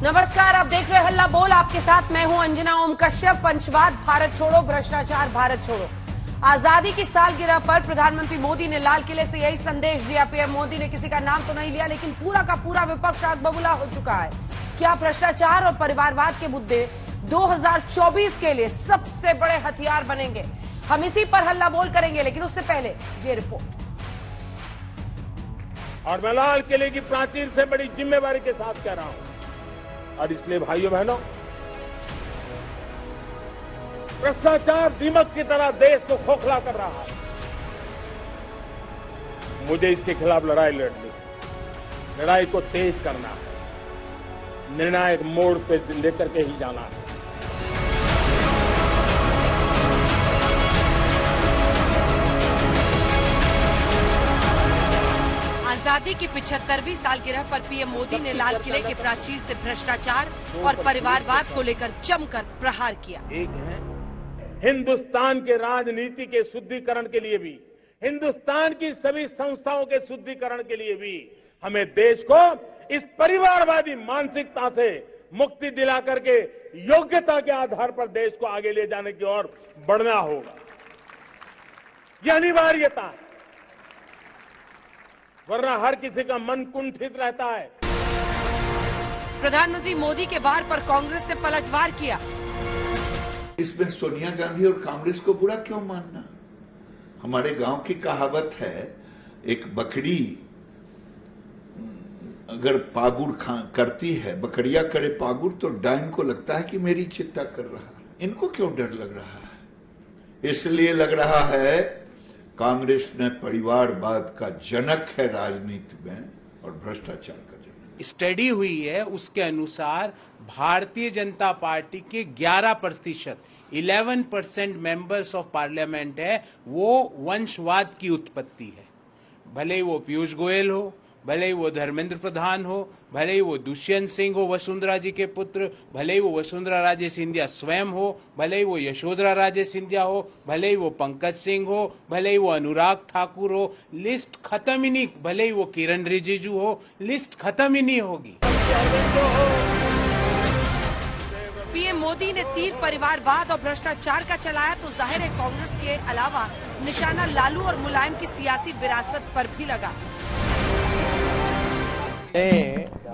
नमस्कार, आप देख रहे हैं हल्ला बोल। आपके साथ मैं हूं अंजना ओम कश्यप। पंचवाद भारत छोड़ो, भ्रष्टाचार भारत छोड़ो। आजादी की सालगिरह पर प्रधानमंत्री मोदी ने लाल किले से यही संदेश दिया। पीएम मोदी ने किसी का नाम तो नहीं लिया, लेकिन पूरा का पूरा विपक्ष आग बबूला हो चुका है। क्या भ्रष्टाचार और परिवारवाद के मुद्दे 2024 के लिए सबसे बड़े हथियार बनेंगे? हम इसी पर हल्ला बोल करेंगे, लेकिन उससे पहले ये रिपोर्ट। और मैं लाल किले की प्राचीर से बड़ी जिम्मेवारी के साथ कह रहा हूं, और इसलिए भाइयों बहनों, भ्रष्टाचार दीमक की तरह देश को खोखला कर रहा है। मुझे इसके खिलाफ लड़ाई लड़नी, लड़ाई को तेज करना है, निर्णायक मोड़ पे लेकर के ही जाना है। आजादी की 75वीं सालगिरह पर पीएम मोदी ने लाल किले के प्राचीर से भ्रष्टाचार और परिवारवाद को लेकर जमकर प्रहार किया। एक है हिंदुस्तान के राजनीति के शुद्धिकरण के लिए भी, हिंदुस्तान की सभी संस्थाओं के शुद्धिकरण के लिए भी हमें देश को इस परिवारवादी मानसिकता से मुक्ति दिला करके योग्यता के आधार पर देश को आगे ले जाने की ओर बढ़ना होगा। यह अनिवार्यता है, वरना हर किसी का मन कुंठित रहता है। प्रधानमंत्री मोदी के वार पर कांग्रेस ने पलटवार किया। इसमें सोनिया गांधी और कांग्रेस को बुरा क्यों मानना? हमारे गांव की कहावत है, एक बकरी अगर पागुर करती है, बकरिया करे पागुर, तो डाइन को लगता है कि मेरी चिंता कर रहा है। इनको क्यों डर लग रहा है? इसलिए लग रहा है कांग्रेस ने परिवारवाद का जनक है राजनीति में, और भ्रष्टाचार का जनक। स्टडी हुई है, उसके अनुसार भारतीय जनता पार्टी के 11%, 11% मेंबर्स ऑफ पार्लियामेंट है, वो वंशवाद की उत्पत्ति है। भले ही वो पीयूष गोयल हो, भले ही वो धर्मेंद्र प्रधान हो, भले ही वो दुष्यंत सिंह हो वसुंधरा जी के पुत्र, भले ही वो वसुंधरा राजे सिंधिया स्वयं हो, भले ही वो यशोधरा राजे सिंधिया हो, भले ही वो पंकज सिंह हो, भले ही वो अनुराग ठाकुर हो, लिस्ट खत्म ही नहीं, भले ही वो किरण रिजिजू हो, लिस्ट खत्म ही नहीं होगी। पीएम मोदी ने तीर परिवारवाद और भ्रष्टाचार का चलाया, तो जाहिर है कांग्रेस के अलावा निशाना लालू और मुलायम की सियासी विरासत पर भी लगा।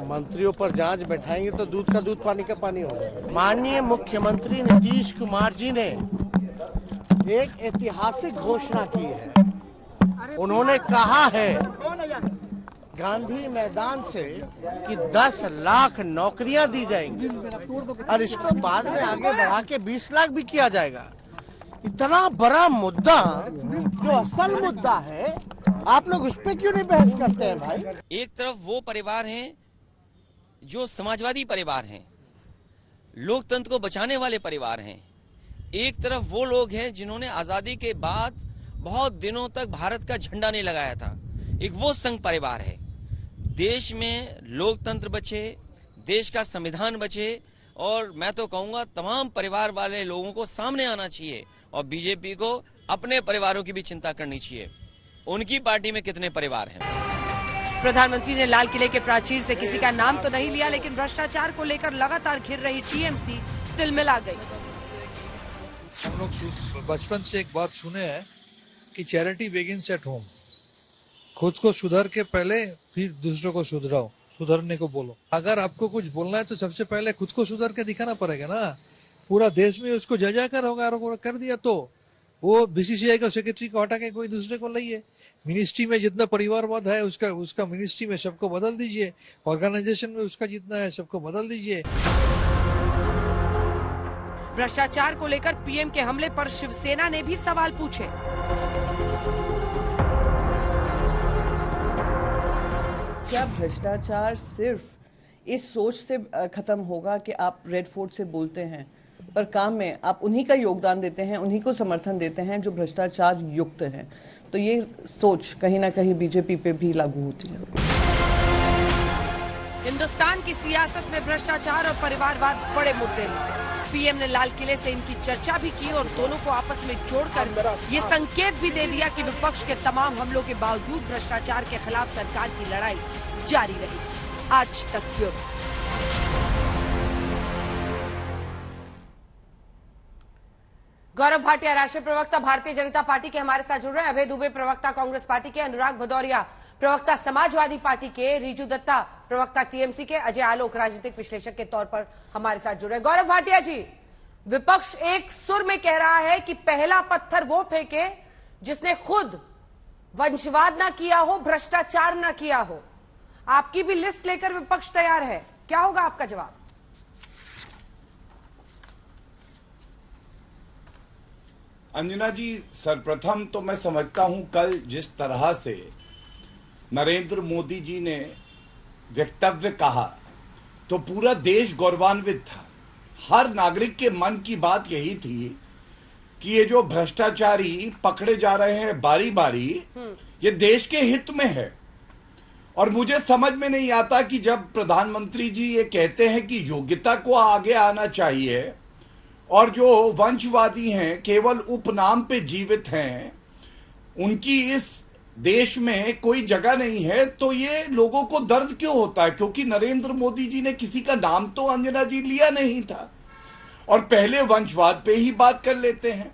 मंत्रियों पर जांच बैठाएंगे तो दूध का दूध पानी का पानी होगा। माननीय मुख्यमंत्री नीतीश कुमार जी ने एक ऐतिहासिक घोषणा की है। उन्होंने कहा है गांधी मैदान से कि 10 लाख नौकरियां दी जाएंगी, और इसको बाद में आगे बढ़ा के 20 लाख भी किया जाएगा। इतना बड़ा मुद्दा, जो असल मुद्दा है, आप लोग उस पे क्यों नहीं बहस करते हैं भाई? एक तरफ वो परिवार हैं जो समाजवादी परिवार हैं, लोकतंत्र को बचाने वाले परिवार हैं। एक तरफ वो लोग हैं जिन्होंने आजादी के बाद बहुत दिनों तक भारत का झंडा नहीं लगाया था। एक वो संघ परिवार है। देश में लोकतंत्र बचे, देश का संविधान बचे, और मैं तो कहूंगा तमाम परिवार वाले लोगों को सामने आना चाहिए, और बीजेपी को अपने परिवारों की भी चिंता करनी चाहिए। उनकी पार्टी में कितने परिवार हैं? प्रधानमंत्री ने लाल किले के प्राचीर से किसी का नाम तो नहीं लिया, लेकिन भ्रष्टाचार को लेकर लगातार घिर रही टीएमसी तिलमिला गई। हम लोग बचपन से एक बात सुने हैं कि चैरिटी बिगिंस एट होम। खुद को सुधर के पहले फिर दूसरों को सुधराओ, सुधरने को बोलो। अगर आपको कुछ बोलना है तो सबसे पहले खुद को सुधर के दिखाना पड़ेगा ना। पूरा देश में उसको जजाकर होगा कर दिया तो वो बीसीसीआई का सेक्रेटरी को हटा के कोई दूसरे को लाइए। मिनिस्ट्री में जितना परिवारवाद है उसका मिनिस्ट्री में सबको बदल दीजिए, ऑर्गेनाइजेशन में उसका जितना है सबको बदल दीजिए। भ्रष्टाचार को लेकर पीएम के हमले पर शिवसेना ने भी सवाल पूछे। क्या भ्रष्टाचार सिर्फ इस सोच से खत्म होगा कि आप रेड फोर्ट से बोलते हैं, पर काम में आप उन्हीं का योगदान देते हैं, उन्हीं को समर्थन देते हैं जो भ्रष्टाचार युक्त हैं? तो ये सोच कहीं ना कहीं बीजेपी पे भी लागू होती है। हिंदुस्तान की सियासत में भ्रष्टाचार और परिवारवाद बड़े मुद्दे हैं। पीएम ने लाल किले से इनकी चर्चा भी की और दोनों को आपस में जोड़कर ये संकेत भी दे दिया कि विपक्ष के तमाम हमलों के बावजूद भ्रष्टाचार के खिलाफ सरकार की लड़ाई जारी रही। आज तक ब्यूरो। गौरव भाटिया राष्ट्रीय प्रवक्ता भारतीय जनता पार्टी के हमारे साथ जुड़ रहे हैं। अभय दुबे प्रवक्ता कांग्रेस पार्टी के, अनुराग भदौरिया प्रवक्ता समाजवादी पार्टी के, रिजू दत्ता प्रवक्ता टीएमसी के, अजय आलोक राजनीतिक विश्लेषक के तौर पर हमारे साथ जुड़ रहे हैं। गौरव भाटिया जी, विपक्ष एक सुर में कह रहा है कि पहला पत्थर वो फेंके जिसने खुद वंशवाद ना किया हो, भ्रष्टाचार ना किया हो। आपकी भी लिस्ट लेकर विपक्ष तैयार है, क्या होगा आपका जवाब? अंजना जी, सर्वप्रथम तो मैं समझता हूं कल जिस तरह से नरेंद्र मोदी जी ने वक्तव्य कहा तो पूरा देश गौरवान्वित था। हर नागरिक के मन की बात यही थी कि ये जो भ्रष्टाचारी पकड़े जा रहे हैं बारी बारी, ये देश के हित में है। और मुझे समझ में नहीं आता कि जब प्रधानमंत्री जी ये कहते हैं कि योग्यता को आगे आना चाहिए और जो वंशवादी हैं केवल उपनाम पे जीवित हैं, उनकी इस देश में कोई जगह नहीं है, तो ये लोगों को दर्द क्यों होता है? क्योंकि नरेंद्र मोदी जी ने किसी का नाम तो अंजना जी लिया नहीं था और पहले वंशवाद पे ही बात कर लेते हैं।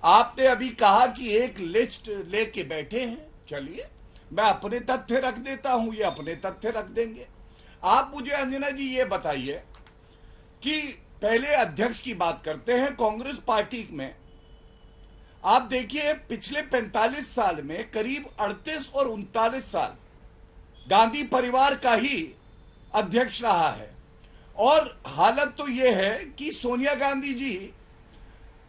आपने अभी कहा कि एक लिस्ट लेके बैठे हैं, चलिए मैं अपने तथ्य रख देता हूं, ये अपने तथ्य रख देंगे। आप मुझे अंजना जी ये बताइए कि पहले अध्यक्ष की बात करते हैं कांग्रेस पार्टी में। आप देखिए पिछले 45 साल में करीब 38 और 39 साल गांधी परिवार का ही अध्यक्ष रहा है और हालत तो यह है कि सोनिया गांधी जी,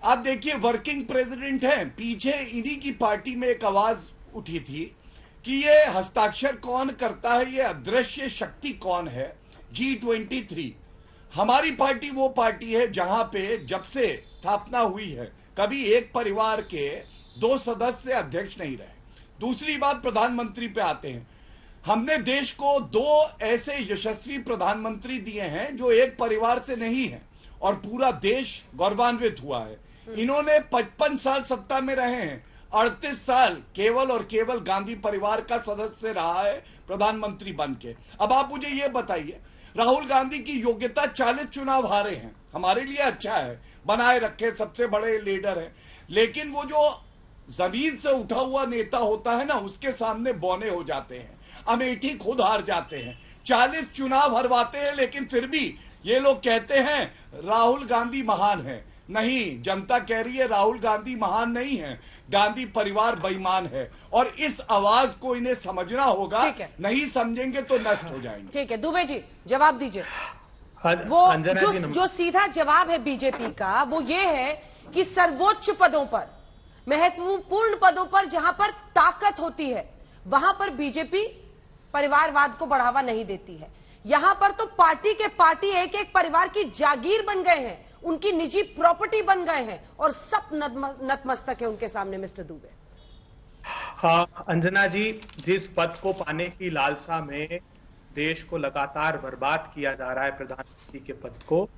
आप देखिए वर्किंग प्रेसिडेंट हैं। पीछे इन्हीं की पार्टी में एक आवाज उठी थी कि ये हस्ताक्षर कौन करता है, ये अदृश्य शक्ति कौन है, G23। हमारी पार्टी वो पार्टी है जहां पे जब से स्थापना हुई है कभी एक परिवार के 2 सदस्य अध्यक्ष नहीं रहे। दूसरी बात, प्रधानमंत्री पे आते हैं। हमने देश को 2 ऐसे यशस्वी प्रधानमंत्री दिए हैं जो एक परिवार से नहीं है और पूरा देश गौरवान्वित हुआ है। इन्होंने 55 साल सत्ता में रहे हैं, 38 साल केवल और केवल गांधी परिवार का सदस्य रहा है प्रधानमंत्री बन के। अब आप मुझे ये बताइए, राहुल गांधी की योग्यता 40 चुनाव हारे हैं, हमारे लिए अच्छा है, बनाए रखे, सबसे बड़े लीडर हैं, लेकिन वो जो जमीन से उठा हुआ नेता होता है ना, उसके सामने बौने हो जाते हैं। अमेठी खुद हार जाते हैं, 40 चुनाव हरवाते हैं, लेकिन फिर भी ये लोग कहते हैं राहुल गांधी महान है। नहीं, जनता कह रही है राहुल गांधी महान नहीं है, गांधी परिवार बेईमान है और इस आवाज को इन्हें समझना होगा। नहीं समझेंगे तो नष्ट हो जाएंगे। ठीक है, दुबे जी जवाब दीजिए। वो जो सीधा जवाब है बीजेपी का वो ये है कि सर्वोच्च पदों पर, महत्वपूर्ण पदों पर जहां पर ताकत होती है वहां पर बीजेपी परिवारवाद को बढ़ावा नहीं देती है। यहां पर तो पार्टी के पार्टी एक एक परिवार की जागीर बन गए हैं, उनकी निजी प्रॉपर्टी बन गए हैं और सब नतमस्तक है उनके सामने। मिस्टर दुबे। हाँ अंजना जी, जिस पद को पाने की लालसा में देश को लगातार बर्बाद किया जा रहा है, प्रधानमंत्री के पद को,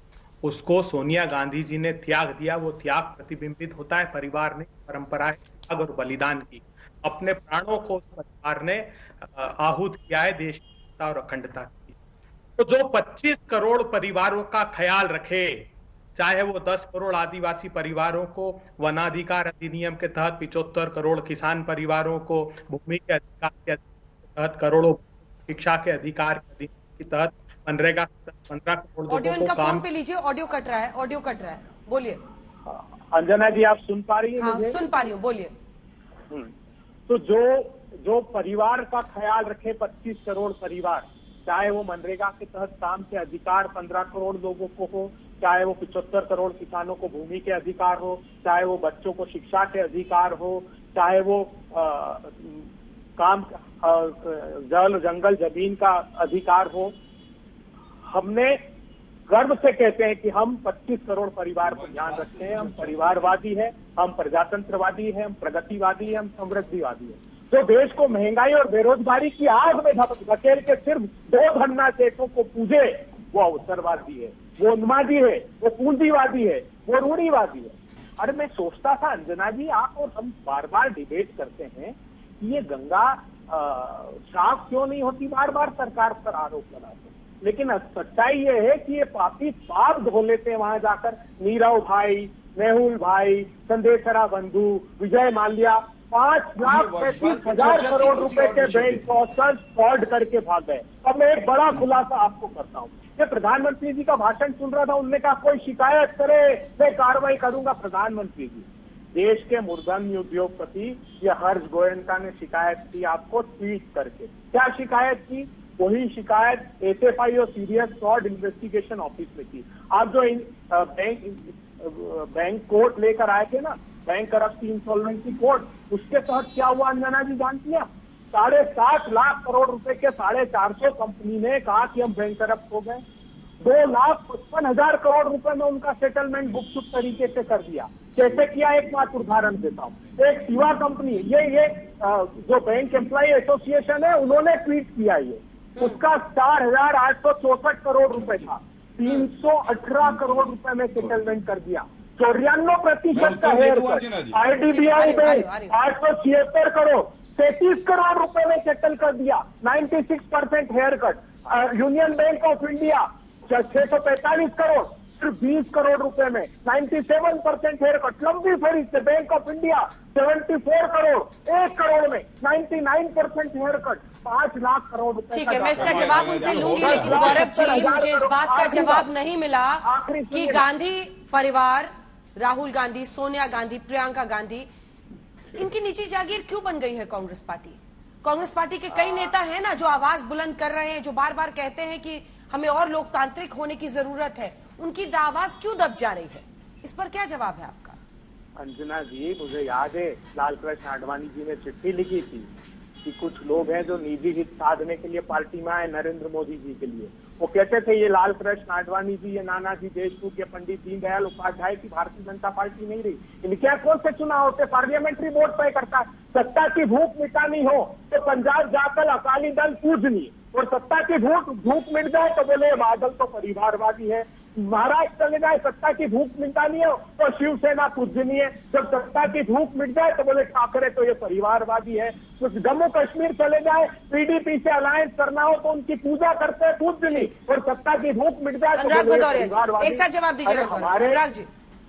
उसको सोनिया गांधी जी ने त्याग दिया। वो त्याग प्रतिबिंबित होता है परिवार ने, परंपरा है त्याग और बलिदान की। अपने प्राणों को उस परिवार ने आहूत किया है देश की एकता और अखंडता की। तो जो 25 करोड़ परिवारों का ख्याल रखे, चाहे वो 10 करोड़ आदिवासी परिवारों को वनाधिकार अधिनियम के तहत, 75 करोड़ किसान परिवारों को भूमि के अधिकार के तहत, करोड़ों शिक्षा के अधिकार के तहत, मनरेगा के तहत 15 करोड़ ऑडियो इनका फोन पे लीजिए, ऑडियो कट रहा है, ऑडियो कट रहा है, बोलिए। अंजना जी आप सुन पा रही हैं? हाँ, सुन पा रही हूँ, बोलिए। तो जो परिवार का ख्याल रखे 25 करोड़ परिवार, चाहे वो मनरेगा के तहत काम के अधिकार 15 करोड़ लोगों को हो, चाहे वो 75 करोड़ किसानों को भूमि के अधिकार हो, चाहे वो बच्चों को शिक्षा के अधिकार हो, चाहे वो काम जल जंगल जमीन का अधिकार हो, हमने गर्व से कहते हैं कि हम 25 करोड़ परिवार को ध्यान रखते हैं। हम परिवारवादी हैं, हम प्रजातंत्रवादी हैं, हम प्रगतिवादी हैं, हम समृद्धिवादी हैं। जो देश को महंगाई और बेरोजगारी की आग में धकेल के सिर्फ 2 धन्ना सेठों को पूजे, वो अवसरवादी है, वो उन्मादी है, वो पूंजीवादी है, वो रूढ़िवादी है। अरे मैं सोचता था अंजना जी, आप और हम बार बार डिबेट करते हैं कि ये गंगा साफ क्यों नहीं होती, बार बार सरकार पर आरोप लगाते हैं, लेकिन सच्चाई ये है कि ये पापी पाप धो लेते हैं वहां जाकर। नीरव भाई, मेहुल भाई, संदेशरा बंधु, विजय माल्या 5,35,000 करोड़ रुपए के बैंक ट्रांसफर फ्रॉड करके भाग गए। अब मैं एक बड़ा खुलासा आपको करता हूँ। ये प्रधानमंत्री जी का भाषण सुन रहा था, उनने कहा कोई शिकायत करे मैं कार्रवाई करूंगा। प्रधानमंत्री जी, देश के मूर्धन्य उद्योगपति ये हर्ष गोयनका ने शिकायत की आपको ट्वीट करके। क्या शिकायत की? वही शिकायत एसएफआई और सीरियस फ्रॉड इन्वेस्टिगेशन ऑफिस में की। आप जो बैंक कोर्ट लेकर आए थे ना, बैंक करप्सी इंसॉल्वेंसी कोर्ट, उसके तहत क्या हुआ अंजना जी जानती हैं? 7.5 लाख करोड़ रुपए के 450 कंपनी ने कहा कि हम बैंक करप्ट हो गए। 2,55,000 करोड़ रुपए में उनका सेटलमेंट गुपचुप तरीके से कर दिया। कैसे किया? एक मात्र उदाहरण देता हूँ। एक शिवा कंपनी, ये जो बैंक एम्प्लॉय एसोसिएशन है, उन्होंने ट्वीट किया ये, उसका 4,864 करोड़ रुपए था, 318 करोड़ रुपए में सेटलमेंट कर दिया। 94% का haircut. IDBI bank 876 crore, 33 crore रुपए में सेटल कर दिया, 96% haircut. Union bank of India 645 crore, सिर्फ 20 करोड़ रुपए में 97% हेयर कट। लंबी फेरी से bank of India 74 crore, 1 crore में 99% हेयर कट, 5 लाख करोड़ रुपए। ठीक है, मैं इसका जवाब उनसे लूंगी, लेकिन गौरव जी, मुझे इस बात का जवाब नहीं मिला कि गांधी परिवार, राहुल गांधी, सोनिया गांधी, प्रियंका गांधी, इनकी निजी जागीर क्यों बन गई है कांग्रेस पार्टी? कांग्रेस पार्टी के कई नेता हैं ना जो आवाज बुलंद कर रहे हैं, जो बार बार कहते हैं कि हमें और लोकतांत्रिक होने की जरूरत है, उनकी आवाज क्यों दब जा रही है? इस पर क्या जवाब है आपका? अंजना जी, मुझे याद है लाल कृष्ण आडवाणी जी ने चिट्ठी लिखी थी कि कुछ लोग हैं जो निजी हित साधने के लिए पार्टी में आए नरेंद्र मोदी जी के लिए। वो कहते थे ये लाल कृष्ण आडवाणी जी, ये नानाजी देशमुख, ये पंडित दीनदयाल उपाध्याय की भारतीय जनता पार्टी नहीं रही। इनके कौन से चुनाव होते? पार्लियामेंट्री वोट तय करता है। सत्ता की भूख मिटानी हो तो पंजाब जाकर अकाली दल पूजनी, और सत्ता की भूख मिट जाए तो बोले बादल तो परिवारवादी है। महाराष्ट्र चले जाए, सत्ता की भूख मिटानी है तो शिवसेना पूजनी है। जब सत्ता की भूख मिट जाए तो बोले ठाकरे तो ये परिवारवादी है। कुछ जम्मू कश्मीर चले जाए, पीडीपी से अलायंस करना हो तो उनकी पूजा करते हैं पूजनी, और सत्ता की भूख मिट जाए तो परिवारवादी। एक साथ जवाब दीजिएगा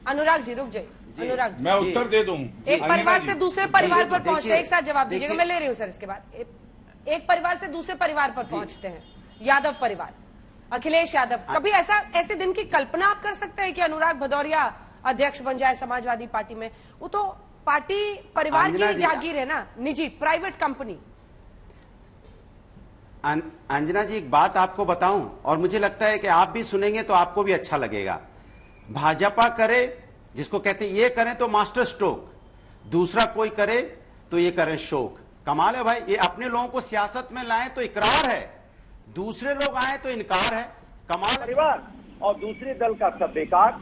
अनुराग जी, रुक जाइए अनुराग जी, मैं उत्तर दे दूं। एक परिवार से दूसरे परिवार पर पहुंचते, एक साथ जवाब दीजिएगा, मैं ले रही हूँ सर। इसके बाद एक परिवार से दूसरे परिवार पर पहुंचते हैं, यादव परिवार, अखिलेश यादव। कभी ऐसे दिन की कल्पना आप कर सकते हैं कि अनुराग भदौरिया अध्यक्ष बन जाए समाजवादी पार्टी में? वो तो पार्टी परिवार की जागीर है ना, निजी प्राइवेट कंपनी। अंजना जी, एक बात आपको बताऊं, और मुझे लगता है कि आप भी सुनेंगे तो आपको भी अच्छा लगेगा। भाजपा करे, जिसको कहते हैं ये करें तो मास्टर स्ट्रोक, दूसरा कोई करे तो ये करें शोक। कमाल है भाई, ये अपने लोगों को सियासत में लाएं तो इकरार है, दूसरे लोग आए तो इनकार है। कमाल। परिवार और दूसरे दल का सब बेकार।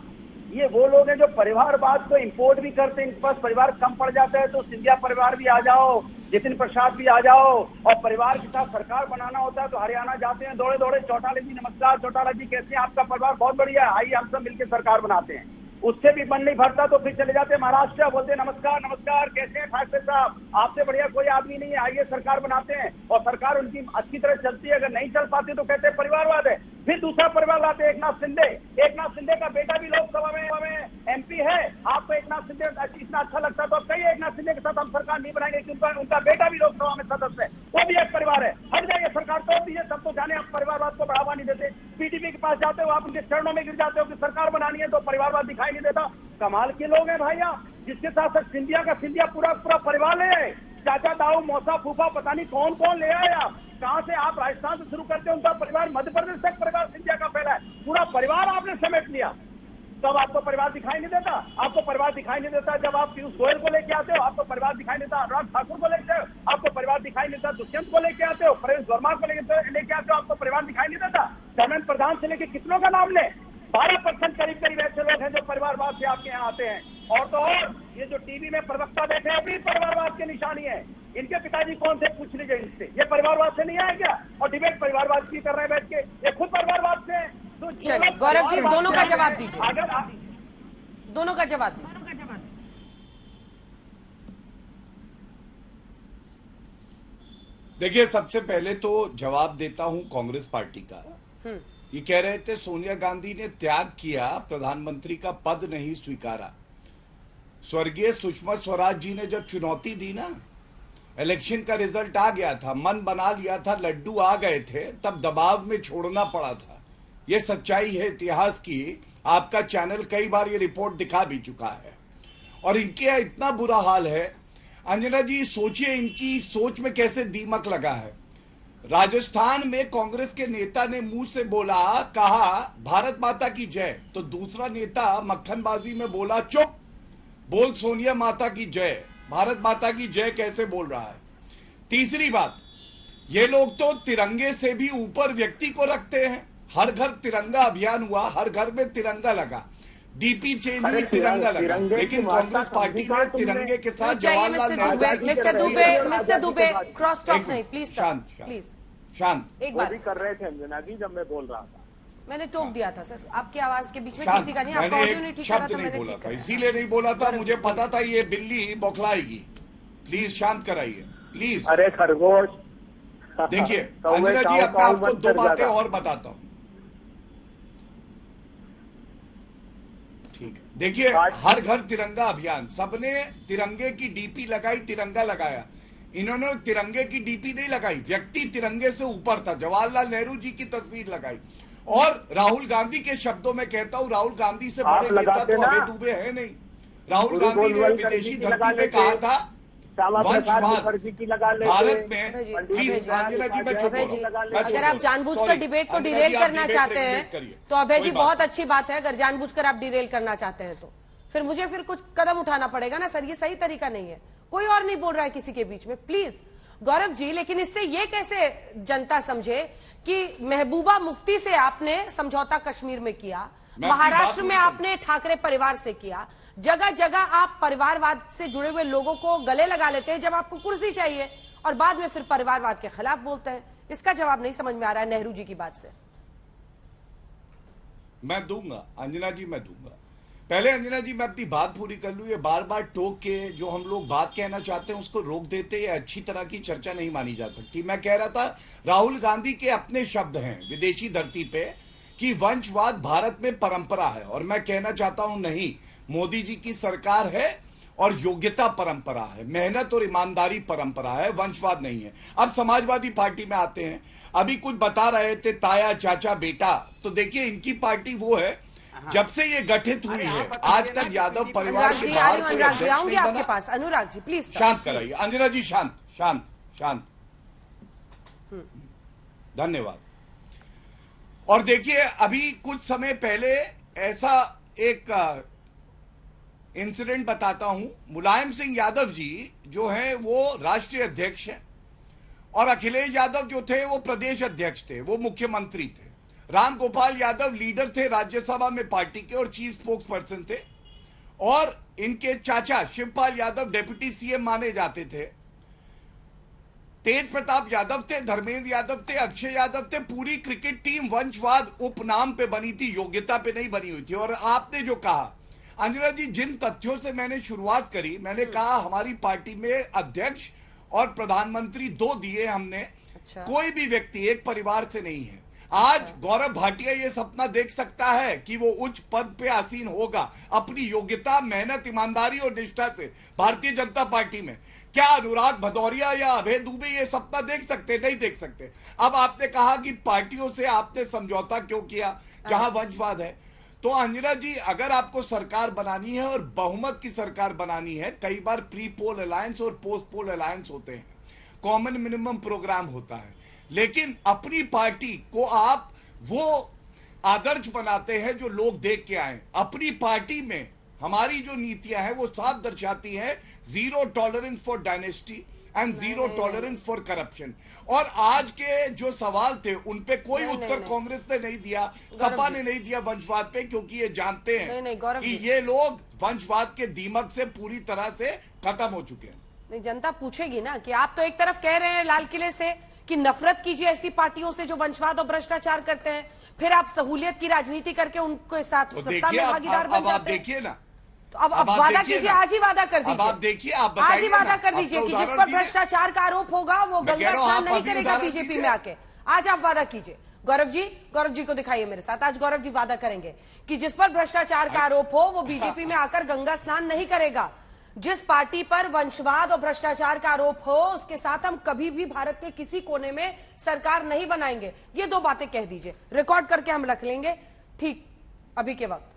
ये वो लोग हैं जो परिवारवाद को इंपोर्ट भी करते हैं। इनके पास परिवार कम पड़ जाता है तो सिंधिया परिवार भी आ जाओ, जितिन प्रसाद भी आ जाओ, और परिवार के साथ सरकार बनाना होता है तो हरियाणा जाते हैं दौड़े दौड़े, चौटाला जी नमस्कार, चौटाला जी कैसे हैं, आपका परिवार बहुत बढ़िया है, आइए हम सब मिलकर सरकार बनाते हैं। उससे भी मन नहीं भरता तो फिर चले जाते हैं महाराष्ट्र, बोलते हैं नमस्कार नमस्कार कैसे हैं ठाकरे साहब, आपसे बढ़िया कोई आदमी नहीं है, आइए सरकार बनाते हैं। और सरकार उनकी अच्छी तरह चलती है, अगर नहीं चल पाती तो कहते हैं परिवारवाद है। फिर दूसरा परिवार लाते हैं एकनाथ शिंदे। एकनाथ शिंदे का बेटा भी लोकसभा में एमपी है। आपको एकनाथ शिंदे इतना अच्छा लगता तो कई एकनाथ शिंदे के साथ हम सरकार नहीं बनाएंगे क्योंकि उनका बेटा भी लोकसभा में सदस्य है, वो भी एक परिवार है। हट जाइए सरकार तोड़ दीजिए, सब तो जाने आप परिवारवाद को बढ़ावा नहीं देते। पीडीपी के पास जाते हो, आप उनके चरणों में गिर जाते हो कि सरकार बनानी है तो परिवारवाद दिखाई नहीं देता। कमाल के लोग हैं भैया, जिसके साथ साथ सिंधिया का सिंधिया पूरा परिवार ले आए, चाचा ताऊ मौसा फूफा पता नहीं कौन कौन ले आए। आप कहां से, आप राजस्थान से शुरू करते हैं, उनका परिवार मध्य प्रदेश तक परिवार सिंधिया का फैला है, पूरा परिवार आपने समेट लिया। तब आपको परिवार दिखाई नहीं देता, आपको परिवार दिखाई नहीं देता। जब आप पीयूष गोयल को लेके आते हो आपको परिवार दिखाई नहीं देता, अनुराग ठाकुर को लेके आते हो आपको परिवार दिखाई नहीं देता, दुष्यंत को लेके आते हो, प्रवेश वर्मा को लेके आते हो, आपको परिवार दिखाई नहीं देता। धर्मेंद्र प्रधान से लेके कितनों का नाम ले, 12% करीब ऐसे लोग हैं जो परिवारवाद से आपके यहाँ आते हैं। और तो और ये जो टीवी में प्रवक्ता बैठे हैं भी परिवारवाद की निशानी है। इनके पिताजी कौन थे पूछ लीजिए इनसे, ये परिवारवाद से नहीं आए क्या? और डिबेट परिवारवाद की कर रहे हैं बैठ के, ये खुद परिवारवाद से। तो चलिए गौरव जी, दोनों का जवाब दीजिए, दोनों का जवाब दीजिए। देखिए, सबसे पहले तो जवाब देता हूं कांग्रेस पार्टी का। ये कह रहे थे सोनिया गांधी ने त्याग किया, प्रधानमंत्री का पद नहीं स्वीकारा। स्वर्गीय सुषमा स्वराज जी ने जब चुनौती दी ना, इलेक्शन का रिजल्ट आ गया था, मन बना लिया था, लड्डू आ गए थे, तब दबाव में छोड़ना पड़ा था। ये सच्चाई है इतिहास की। आपका चैनल कई बार ये रिपोर्ट दिखा भी चुका है। और इनके इतना बुरा हाल है, अंजना जी सोचिए इनकी सोच में कैसे दीमक लगा है। राजस्थान में कांग्रेस के नेता ने मुंह से बोला, कहा भारत माता की जय, तो दूसरा नेता मक्खनबाजी में बोला चुप, बोल सोनिया माता की जय। भारत माता की जय कैसे बोल रहा है। तीसरी बात, ये लोग तो तिरंगे से भी ऊपर व्यक्ति को रखते हैं। हर घर तिरंगा अभियान हुआ, हर घर में तिरंगा लगा, डीपी चेंज हुई, तिरंगा लगा, लेकिन कांग्रेस पार्टी ने तिरंगे के साथ Jawaharlal Nehru. Mister Dubey cross talk नहीं प्लीज, शांत प्लीज शांत। एक बार भी कर रहे थे अंजना जी जब मैं बोल रहा था। मैंने टोक दिया था सर, आपकी आवाज के बीच में किसी का नहीं, आपका ऑडियो नहीं ठीक शब्द नहीं बोला था, इसीलिए नहीं बोला था, मुझे पता था ये बिल्ली बौखलाएगी। प्लीज शांत कराइए प्लीज। अरे खरगोश। देखिए अंजना जी, अब मैं आपको दो बातें और बताता हूं, ठीक है। देखिए हर घर तिरंगा अभियान, सबने तिरंगे की डीपी लगाई, तिरंगा लगाया। इन्होंने तिरंगे की डीपी नहीं लगाई, व्यक्ति तिरंगे से ऊपर था, जवाहरलाल नेहरू जी की तस्वीर लगाई। और राहुल गांधी के शब्दों में कहता हूं, राहुल गांधी से बड़े नेता तो अभय दुबे है नहीं। राहुल गांधी ने विदेशी धरती पे कहा था भारत में, प्लीज अंजना जी मैं चुप हो रहा हूं। अगर आप जानबूझकर डिबेट को डिरेल करना चाहते हैं तो अभय जी बहुत अच्छी बात है। अगर जानबूझकर आप डिरेल करना चाहते हैं तो फिर मुझे कुछ कदम उठाना पड़ेगा ना सर, ये सही तरीका नहीं है। कोई और नहीं बोल रहा है किसी के बीच में, प्लीज गौरव जी। लेकिन इससे ये कैसे जनता समझे कि महबूबा मुफ्ती से आपने समझौता कश्मीर में किया, महाराष्ट्र में आपने ठाकरे परिवार से किया, जगह जगह आप परिवारवाद से जुड़े हुए लोगों को गले लगा लेते हैं जब आपको कुर्सी चाहिए, और बाद में फिर परिवारवाद के खिलाफ बोलते हैं। इसका जवाब नहीं समझ में आ रहा है नेहरू जी की बात से। मैं दूंगा अंजना जी, मैं दूंगा। पहले अंजना जी मैं अपनी बात पूरी कर लूं। ये बार बार टोक के जो हम लोग बात कहना चाहते हैं उसको रोक देते, ये अच्छी तरह की चर्चा नहीं मानी जा सकती। मैं कह रहा था राहुल गांधी के अपने शब्द हैं विदेशी धरती पे कि वंशवाद भारत में परंपरा है, और मैं कहना चाहता हूं नहीं, मोदी जी की सरकार है और योग्यता परंपरा है, मेहनत और ईमानदारी परंपरा है, वंशवाद नहीं है। अब समाजवादी पार्टी में आते हैं, अभी कुछ बता रहे थे ताया चाचा बेटा, तो देखिए इनकी पार्टी वो है जब से ये गठित हुई है आज तक यादव परिवार के बाहर कोई अध्यक्ष नहीं बना। आपके पास अनुराग जी प्लीज शांत कराइए अंजना जी, शांत शांत शांत, धन्यवाद। और देखिए अभी कुछ समय पहले ऐसा एक इंसिडेंट बताता हूं। मुलायम सिंह यादव जी जो हैं वो राष्ट्रीय अध्यक्ष हैं, और अखिलेश यादव जो थे वो प्रदेश अध्यक्ष थे, वो मुख्यमंत्री थे। राम गोपाल यादव लीडर थे राज्यसभा में पार्टी के और चीफ स्पोक्स पर्सन थे, और इनके चाचा शिवपाल यादव डेप्यूटी सीएम माने जाते थे। तेज प्रताप यादव थे, धर्मेंद्र यादव थे, अक्षय यादव थे। पूरी क्रिकेट टीम वंशवाद उपनाम पे बनी थी, योग्यता पे नहीं बनी हुई थी। और आपने जो कहा अंजना जी, जिन तथ्यों से मैंने शुरुआत करी, मैंने कहा हमारी पार्टी में अध्यक्ष और प्रधानमंत्री दो दिए हमने। अच्छा। कोई भी व्यक्ति एक परिवार से नहीं है। आज गौरव भाटिया ये सपना देख सकता है कि वो उच्च पद पे आसीन होगा अपनी योग्यता, मेहनत, ईमानदारी और निष्ठा से भारतीय जनता पार्टी में। क्या अनुराग भदौरिया या अभय दुबे ये सपना देख सकते? नहीं देख सकते। अब आपने कहा कि पार्टियों से आपने समझौता क्यों किया जहां वंशवाद है, तो अंजना जी अगर आपको सरकार बनानी है और बहुमत की सरकार बनानी है, कई बार प्री पोल अलायंस और पोस्ट पोल अलायंस होते हैं, कॉमन मिनिमम प्रोग्राम होता है, लेकिन अपनी पार्टी को आप वो आदर्श बनाते हैं जो लोग देख के आए। अपनी पार्टी में हमारी जो नीतियां हैं वो साफ दर्शाती हैं zero tolerance for dynasty and zero tolerance for corruption. और आज के जो सवाल थे उन पे कोई उत्तर कांग्रेस ने नहीं दिया, सपा ने नहीं दिया वंशवाद पे, क्योंकि ये जानते हैं कि ये लोग वंशवाद के दीमक से पूरी तरह से खत्म हो चुके हैं। नहीं, जनता पूछेगी ना कि आप तो एक तरफ कह रहे हैं लाल किले से कि नफरत कीजिए ऐसी पार्टियों से जो वंशवाद और भ्रष्टाचार करते हैं, फिर आप सहूलियत की राजनीति करके उनके साथ सत्ता में भागीदार बन जाते हैं। देखिए ना, तो अब वादा कीजिए, आज ही वादा कर दीजिए। आप देखिए, आप आज ही वादा कर दीजिए कि जिस पर भ्रष्टाचार का आरोप होगा वो गंगा स्नान नहीं करेगा बीजेपी में आके। आज आप वादा कीजिए, गौरव जी को दिखाइए मेरे साथ। आज गौरव जी वादा करेंगे कि जिस पर भ्रष्टाचार का आरोप हो वो बीजेपी में आकर गंगा स्नान नहीं करेगा। जिस पार्टी पर वंशवाद और भ्रष्टाचार का आरोप हो उसके साथ हम कभी भी भारत के किसी कोने में सरकार नहीं बनाएंगे। ये 2 बातें कह दीजिए, रिकॉर्ड करके हम रख लेंगे ठीक अभी के वक्त।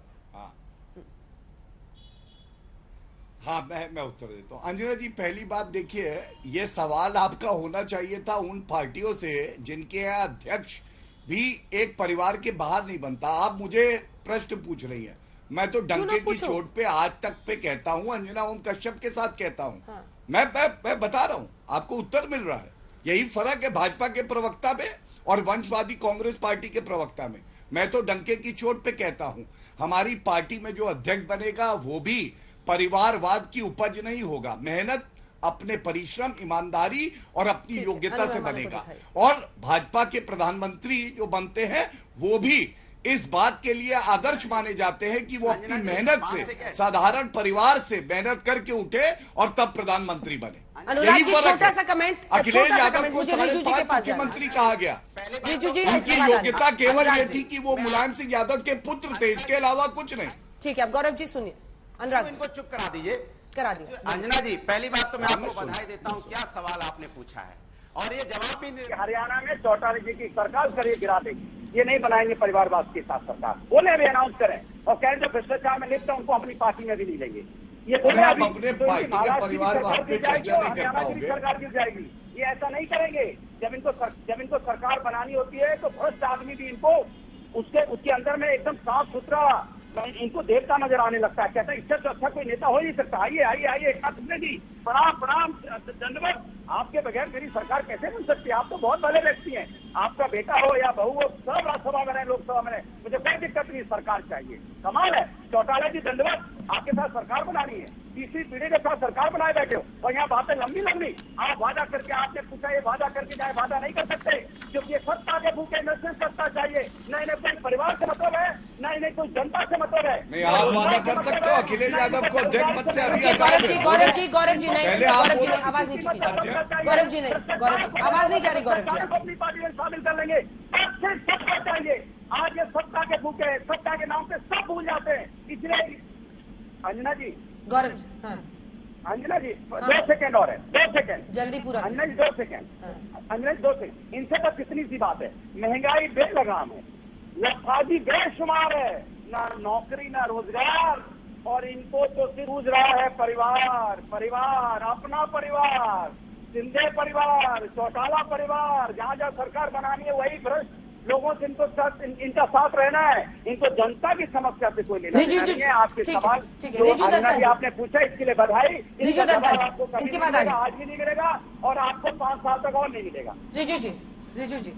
हाँ, मैं उत्तर देता हूँ। अंजना जी, पहली बात देखिए, ये सवाल आपका होना चाहिए था उन पार्टियों से जिनके यहाँ अध्यक्ष भी एक परिवार के बाहर नहीं बनता। आप मुझे प्रश्न पूछ रही हैं। मैं तो डंके की चोट पे आज तक पे कहता हूँ, अंजना ओम कश्यप के साथ कहता हूँ। हाँ। मैं बता रहा हूँ, आपको उत्तर मिल रहा है। यही फर्क है भाजपा के प्रवक्ता में और वंशवादी कांग्रेस पार्टी के प्रवक्ता में। मैं तो डंके की चोट पे कहता हूँ, हमारी पार्टी में जो अध्यक्ष बनेगा वो भी परिवारवाद की उपज नहीं होगा। मेहनत, अपने परिश्रम, ईमानदारी और अपनी योग्यता से बनेगा। और भाजपा के प्रधानमंत्री जो बनते हैं वो भी इस बात के लिए आदर्श माने जाते हैं कि वो अपनी मेहनत से, साधारण परिवार से मेहनत करके उठे और तब प्रधानमंत्री बने। यही फर्क है। अखिलेश यादव को 5.5 मुख्यमंत्री कहा गया। उनकी योग्यता केवल ये थी कि वो मुलायम सिंह यादव के पुत्र थे, इसके अलावा कुछ नहीं। ठीक है, अब गौरव जी सुनिए। अनुराग, इनको चुप करा दीजिए। अंजना जी, पहली बात तो मैं आपको बधाई देता हूँ, क्या सवाल आपने पूछा है और ये जवाब भी। हरियाणा में चौटाला जी की सरकार करिए गिरा देगी। ये नहीं बनाएंगे परिवारवाद के साथ सरकार। बोले भी अनाउंस करें और कहें जो भ्रष्टाचार में लिप्त है उनको अपनी पार्टी में भी नहीं लेंगे। ये बोले आप अपने पार्टी के परिवारवाद पे चर्चा नहीं कर पाओगे। सरकार गिर जाएगी। ये ऐसा नहीं करेंगे। जब इनको सरकार बनानी होती है तो भ्रष्ट आदमी भी इनको उसके अंदर में एकदम साफ सुथरा इनको देवता नजर आने लगता है। कहता है इससे तो अच्छा कोई नेता हो नहीं सकता। आइए एक साथ जी, प्रणाम दंडवत। आपके बगैर मेरी सरकार कैसे बन सकती है? आप तो बहुत भले व्यक्ति हैं। आपका बेटा हो या बहू हो, सब राज्यसभा में रहे, लोकसभा में रहे, मुझे कोई दिक्कत नहीं। सरकार चाहिए, कमाल है। चौटाला जी दंडवत, आपके साथ सरकार बनानी है। तीसरी पीढ़ी के साथ सरकार बनाए बैठे हो और यहाँ बातें लंबी। आप वादा करके, आपने पूछा ये वादा करके जाए, वादा नहीं कर सकते क्योंकि ये सत्ता के भूखे इन्वेस्टमेंट करता चाहिए। न इन्हें कोई परिवार से मतलब है, न इन्हें कोई जनता से मतलब है। नहीं, आप वादा कर सकते हो अखिलेश यादव को अध्यक्ष पद से अभी गौरव जी नहीं, आवाज नहीं चुकी। गौरव जी आवाज नहीं जा रही। गौरव जी अपनी पार्टी में शामिल कर लेंगे। सबसे चाहिए। आज ये सत्ता के भूखे, सत्ता के नाम पे सब भूल जाते हैं। इसलिए अंजना जी, गौरव जी, हाँ। अंजना जी 2 सेकंड और है, 2 सेकंड जल्दी पूरा। अंजना जी 2 सेकंड। अंजना जी 2 सेकंड। इनसे तो कितनी सी बात है। महंगाई बेलगाम है, लफाजी बेशुमार है, ना नौकरी ना रोजगार, और इनको तो सिर्फ सूझ रहा है परिवार, अपना परिवार, सिंधे परिवार, चौटाला परिवार। जहाँ जहाँ सरकार बनानी है वही भ्रष्ट लोगों से इनका साथ रहना है। इनको जनता की समस्या से कोई लेना नहीं है। आपके सवाल जो आपने पूछा इसके लिए बधाई। आपको कभी आज भी नहीं मिलेगा और आपको 5 साल तक और नहीं मिलेगा। रिजू जी,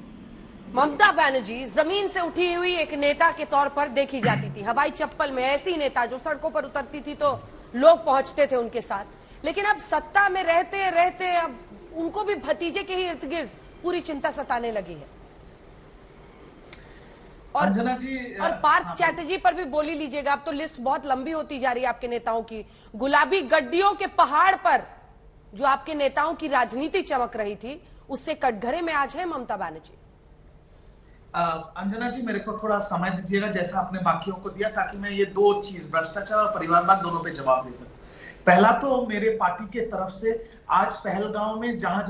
ममता बनर्जी जमीन से उठी हुई एक नेता के तौर पर देखी जाती थी। हवाई चप्पल में ऐसी नेता जो सड़कों पर उतरती थी तो लोग पहुंचते थे उनके साथ। लेकिन अब सत्ता में रहते रहते अब उनको भी भतीजे के ही इर्द गिर्द पूरी चिंता सताने लगी है। अंजना जी और पार्थ चैटर्जी पर भी बोली लीजिएगा। अब तो लिस्ट बहुत लंबी होती जा रही है आपके नेताओं की। गुलाबी गड्डियों के पहाड़ पर जो आपके नेताओं की राजनीति चमक रही थी उससे कटघरे में आज है ममता बनर्जी। अंजना जी, मेरे को थोड़ा समय दीजिएगा जैसा आपने बाकियों को दिया, ताकि मैं ये 2 चीज, भ्रष्टाचार और परिवारवाद, दोनों पे जवाब दे सकूं। पहला तो मेरे पार्टी के तरफ से आज पहलगांव में जहां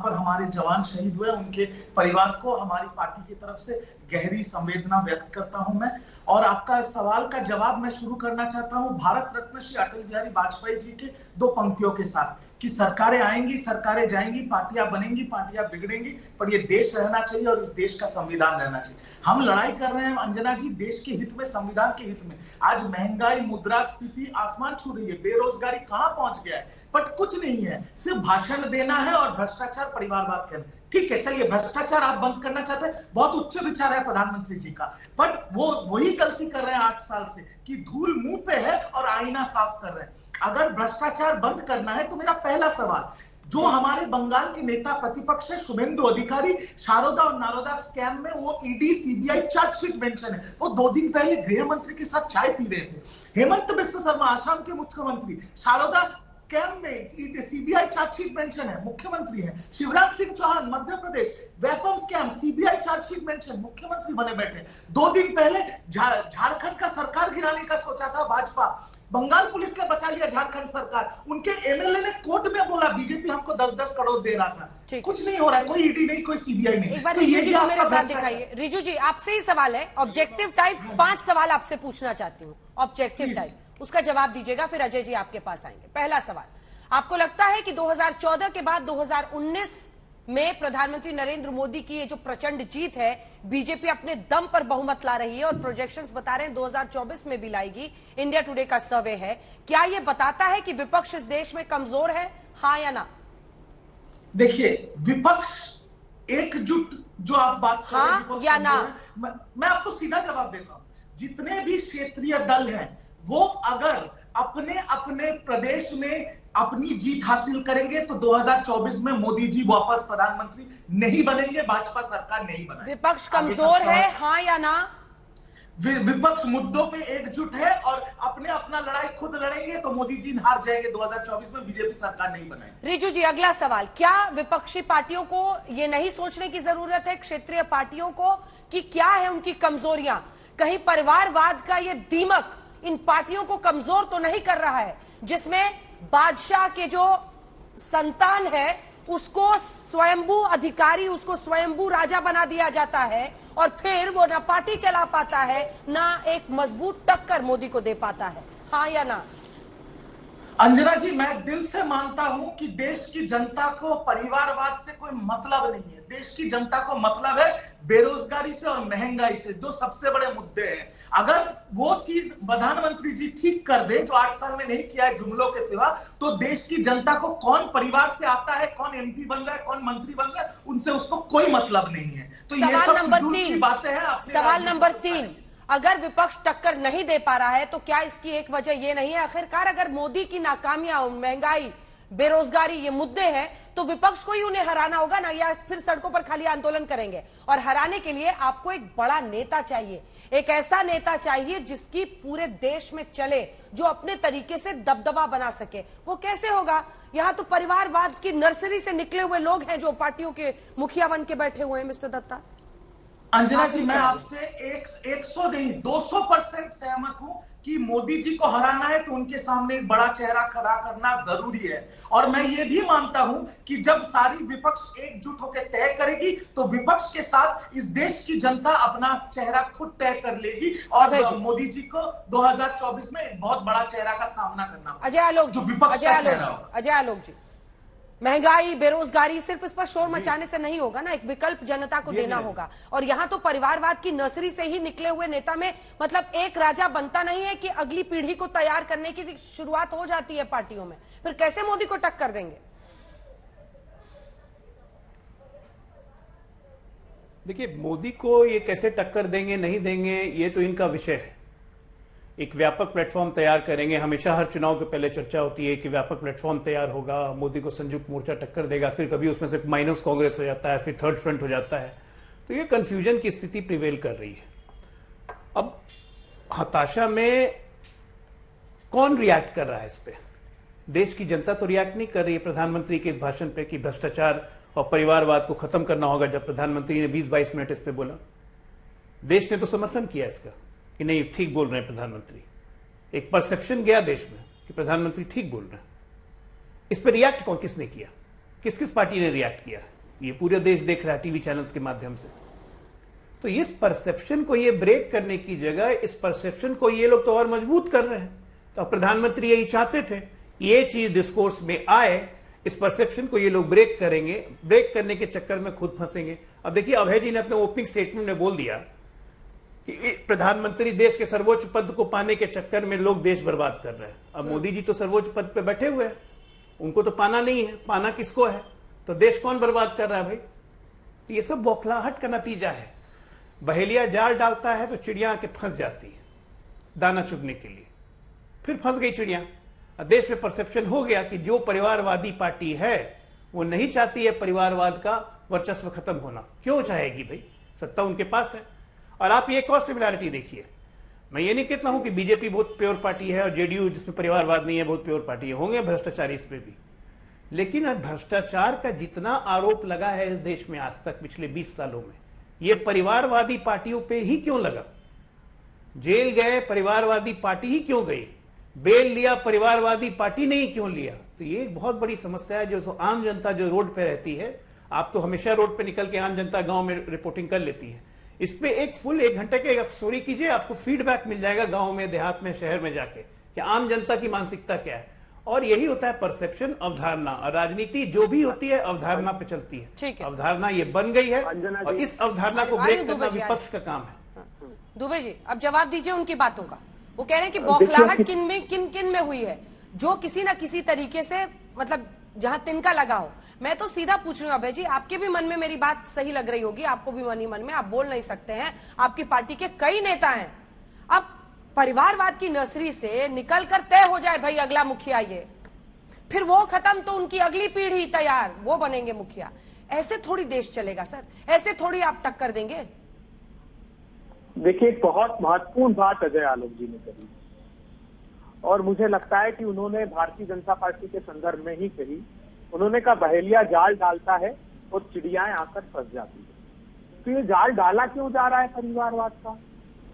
पर हमारे जवान शहीद हुए उनके परिवार को हमारी पार्टी की तरफ से गहरी संवेदना व्यक्त करता हूं मैं। और आपका सवाल का जवाब मैं शुरू करना चाहता हूं भारत रत्न श्री अटल बिहारी वाजपेयी जी के 2 पंक्तियों के साथ कि सरकारें आएंगी, सरकारें जाएंगी, पार्टियां बनेंगी, पार्टियां बिगड़ेंगी, पर ये देश रहना चाहिए और इस देश का संविधान रहना चाहिए। हम लड़ाई कर रहे हैं अंजना जी देश के हित में, संविधान के हित में। आज महंगाई, मुद्रास्फीति आसमान छू रही है, बेरोजगारी कहां पहुंच गया है, बट कुछ नहीं है, सिर्फ भाषण देना है और भ्रष्टाचार, परिवारवाद करना। ठीक है, चलिए भ्रष्टाचार आप बंद करना चाहते हैं, बहुत उच्च विचार है प्रधानमंत्री जी का, बट वो वही गलती कर रहे हैं 8 साल से कि धूल मुंह पे है और आईना साफ कर रहे हैं। अगर भ्रष्टाचार बंद करना है तो मेरा पहला सवाल, जो हमारे बंगाल के नेता प्रतिपक्ष है शुभेंदु अधिकारी, शारदा और नालंदा स्कैम में वो ईडी सीबीआई चार्जशीट मेंशन है, वो 2 दिन पहले गृह मंत्री के साथ चाय पी रहे थे। हेमंत बिस्व शर्मा, आसाम के मुख्यमंत्री, शारदा स्कैम में सीबीआई चार्जशीट मेंशन है, मुख्यमंत्री है। Shivraj Singh Chauhan Madhya Pradesh Vyapam scam, CBI chargesheet mention, मुख्यमंत्री बने बैठे। 2 दिन पहले झारखंड का सरकार गिराने का सोचा था भाजपा, बंगाल पुलिस ने बचा लिया झारखंड सरकार। उनके एमएलए ने कोर्ट में बोला बीजेपी हमको 10-10 करोड़ दे रहा था। कुछ नहीं हो रहा है, कोई ईडी नहीं, कोई सीबीआई नहीं। एक बार तो रिजू ये जी को मेरे साथ दिखाइए। रिजू जी, आपसे ही सवाल है, ऑब्जेक्टिव टाइप 5 सवाल आपसे पूछना चाहती हूँ, ऑब्जेक्टिव टाइप, उसका जवाब दीजिएगा, फिर अजय जी आपके पास आएंगे। पहला सवाल, आपको लगता है कि 2014 के बाद 2019 में प्रधानमंत्री नरेंद्र मोदी की ये जो प्रचंड जीत है, बीजेपी अपने दम पर बहुमत ला रही है और प्रोजेक्शंस बता रहे हैं 2024 में भी लाएगी, इंडिया टुडे का सर्वे है, क्या ये बताता है कि विपक्ष इस देश में कमजोर है, हाँ या ना? देखिए, विपक्ष एकजुट जो आप बात कर रहे हैं, हाँ या ना? मैं आपको सीधा जवाब देता हूं। जितने भी क्षेत्रीय दल हैं वो अगर अपने अपने प्रदेश में अपनी जीत हासिल करेंगे तो 2024 में मोदी जी वापस प्रधानमंत्री नहीं बनेंगे, भाजपा सरकार नहीं बनाएगी। विपक्ष कमजोर है, हाँ या ना? विपक्ष मुद्दों पे एकजुट है और अपने अपना लड़ाई खुद लड़ेंगे तो मोदी जी हार जाएंगे, 2024 में बीजेपी सरकार नहीं बनाएगी। रिजू जी, अगला सवाल, क्या विपक्षी पार्टियों को ये नहीं सोचने की जरूरत है, क्षेत्रीय पार्टियों को, कि क्या है उनकी कमजोरियां? कहीं परिवारवाद का ये दीमक इन पार्टियों को कमजोर तो नहीं कर रहा है, जिसमें बादशाह के जो संतान है उसको स्वयंभू अधिकारी, उसको स्वयंभू राजा बना दिया जाता है और फिर वो ना पार्टी चला पाता है ना एक मजबूत टक्कर मोदी को दे पाता है, हाँ या ना? अंजना जी, मैं दिल से मानता हूं कि देश की जनता को परिवारवाद से कोई मतलब नहीं है। देश की जनता को मतलब है बेरोजगारी से और महंगाई से, जो सबसे बड़े मुद्दे हैं। अगर वो चीज प्रधानमंत्री जी ठीक कर दे जो 8 साल में नहीं किया है जुमलों के सिवा, तो देश की जनता को कौन परिवार से आता है, कौन एमपी बन रहा है, कौन मंत्री बन रहा है, उनसे उसको कोई मतलब नहीं है। तो ये सब फिजूल की बातें हैं। सवाल नंबर 3, अगर विपक्ष टक्कर नहीं दे पा रहा है तो क्या इसकी एक वजह ये नहीं है, आखिरकार अगर मोदी की नाकामियां, महंगाई, बेरोजगारी ये मुद्दे हैं तो विपक्ष को ही उन्हें हराना होगा ना, या फिर सड़कों पर खाली आंदोलन करेंगे? और हराने के लिए आपको एक बड़ा नेता चाहिए, एक ऐसा नेता चाहिए जिसकी पूरे देश में चले, जो अपने तरीके से दबदबा बना सके। वो कैसे होगा? यहां तो परिवारवाद की नर्सरी से निकले हुए लोग हैं जो पार्टियों के मुखिया बन के बैठे हुए हैं। मिस्टर दत्ता। अंजना जी, मैं आपसे 100 नहीं 200% सहमत हूं कि मोदी जी को हराना है तो उनके सामने एक बड़ा चेहरा खड़ा करना जरूरी है। और मैं ये भी मानता हूं कि जब सारी विपक्ष एकजुट होकर तय करेगी तो विपक्ष के साथ इस देश की जनता अपना चेहरा खुद तय कर लेगी और मोदी जी को 2024 में एक बहुत बड़ा चेहरा का सामना करना। अजय आलोक, जो विपक्ष का चेहरा हो। अजय आलोक जी, महंगाई, बेरोजगारी सिर्फ इस पर शोर मचाने से नहीं होगा ना, एक विकल्प जनता को देना होगा। और यहां तो परिवारवाद की नर्सरी से ही निकले हुए नेता में मतलब एक राजा बनता नहीं है कि अगली पीढ़ी को तैयार करने की शुरुआत हो जाती है पार्टियों में, फिर कैसे मोदी को टक्कर देंगे? देखिए, मोदी को ये कैसे टक्कर देंगे नहीं देंगे ये तो इनका विषय है। एक व्यापक प्लेटफॉर्म तैयार करेंगे, हमेशा हर चुनाव के पहले चर्चा होती है कि व्यापक प्लेटफॉर्म तैयार होगा, मोदी को संयुक्त मोर्चा टक्कर देगा, फिर कभी उसमें से माइनस कांग्रेस हो जाता है, फिर थर्ड फ्रंट हो जाता है, तो ये कंफ्यूजन की स्थिति प्रिवेल कर रही है। अब हताशा में कौन रिएक्ट कर रहा है इस पे? देश की जनता तो रिएक्ट नहीं कर रही है प्रधानमंत्री के इस भाषण पे कि भ्रष्टाचार और परिवारवाद को खत्म करना होगा। जब प्रधानमंत्री ने 20-22 मिनट इस पे बोला, देश ने तो समर्थन किया इसका कि नहीं ठीक बोल रहे हैं प्रधानमंत्री। एक परसेप्शन गया देश में कि प्रधानमंत्री ठीक बोल रहे हैं। इस पर रिएक्ट कौन किसने किया, किस किस पार्टी ने रिएक्ट किया, ये पूरे देश देख रहा है टीवी चैनल्स के माध्यम से। तो इस परसेप्शन को ये ब्रेक करने की जगह इस परसेप्शन को ये लोग तो और मजबूत कर रहे हैं। तो प्रधानमंत्री यही चाहते थे, ये चीज डिस्कोर्स में आए, इस परसेप्शन को ये लोग ब्रेक करेंगे, ब्रेक करने के चक्कर में खुद फंसेंगे। अब देखिए, अभय जी ने अपने ओपनिंग स्टेटमेंट में बोल दिया कि प्रधानमंत्री देश के सर्वोच्च पद को पाने के चक्कर में लोग देश बर्बाद कर रहे हैं। अब मोदी जी तो सर्वोच्च पद पे बैठे हुए हैं, उनको तो पाना नहीं है, पाना किसको है? तो देश कौन बर्बाद कर रहा है भाई? तो ये सब बौखलाहट का नतीजा है। बहेलिया जाल डालता है तो चिड़िया आके फंस जाती है दाना चुगने के लिए, फिर फंस गई चिड़िया। देश में परसेप्शन हो गया कि जो परिवारवादी पार्टी है वो नहीं चाहती है परिवारवाद का वर्चस्व खत्म होना। क्यों चाहेगी भाई? सत्ता उनके पास है। और आप ये एक और सिमिलैरिटी देखिए, मैं ये नहीं कहता हूं कि बीजेपी बहुत प्योर पार्टी है और जेडीयू जिसमें परिवारवाद नहीं है बहुत प्योर पार्टी है, होंगे भ्रष्टाचारी इसमें भी, लेकिन अब भ्रष्टाचार का जितना आरोप लगा है इस देश में आज तक पिछले 20 सालों में, ये परिवारवादी पार्टियों पे ही क्यों लगा? जेल गए परिवारवादी पार्टी ही क्यों गई? बेल लिया परिवारवादी पार्टी ने ही क्यों लिया? तो ये एक बहुत बड़ी समस्या है जो आम जनता जो रोड पे रहती है, आप तो हमेशा रोड पे निकल के आम जनता गांव में रिपोर्टिंग कर लेती है, इस पे एक फुल 1 घंटे के आप स्टोरी कीजिए, आपको फीडबैक मिल जाएगा गांव में, देहात में, शहर में जाके कि आम जनता की मानसिकता क्या है। और यही होता है परसेप्शन, अवधारणा, और राजनीति जो भी होती है अवधारणा पे चलती है। अवधारणा ये बन गई है और इस अवधारणा को ब्रेक करना विपक्ष का काम है। दुबे जी अब जवाब दीजिए उनकी बातों का। वो कह रहे हैं कि बौखलाहट किन किन में हुई है, जो किसी ना किसी तरीके से मतलब जहां तिनका लगा हो। मैं तो सीधा पूछ रही हूँ अभय जी, आपके भी मन में मेरी बात सही लग रही होगी, आपको भी मन ही मन में, आप बोल नहीं सकते हैं, आपकी पार्टी के कई नेता हैं। अब परिवारवाद की नर्सरी से निकल कर तय हो जाए भाई अगला मुखिया ये, फिर वो खत्म तो उनकी अगली पीढ़ी तैयार, वो बनेंगे मुखिया। ऐसे थोड़ी देश चलेगा सर, ऐसे थोड़ी आप टक्कर देंगे। देखिए एक बहुत महत्वपूर्ण बात अजय आलोक जी ने कही और मुझे लगता है कि उन्होंने भारतीय जनता पार्टी के संदर्भ में ही कही। उन्होंने कहा बहेलिया जाल डालता है और चिड़ियाएं आकर फंस जाती है। तो ये जाल डाला क्यों जा रहा है परिवारवाद का?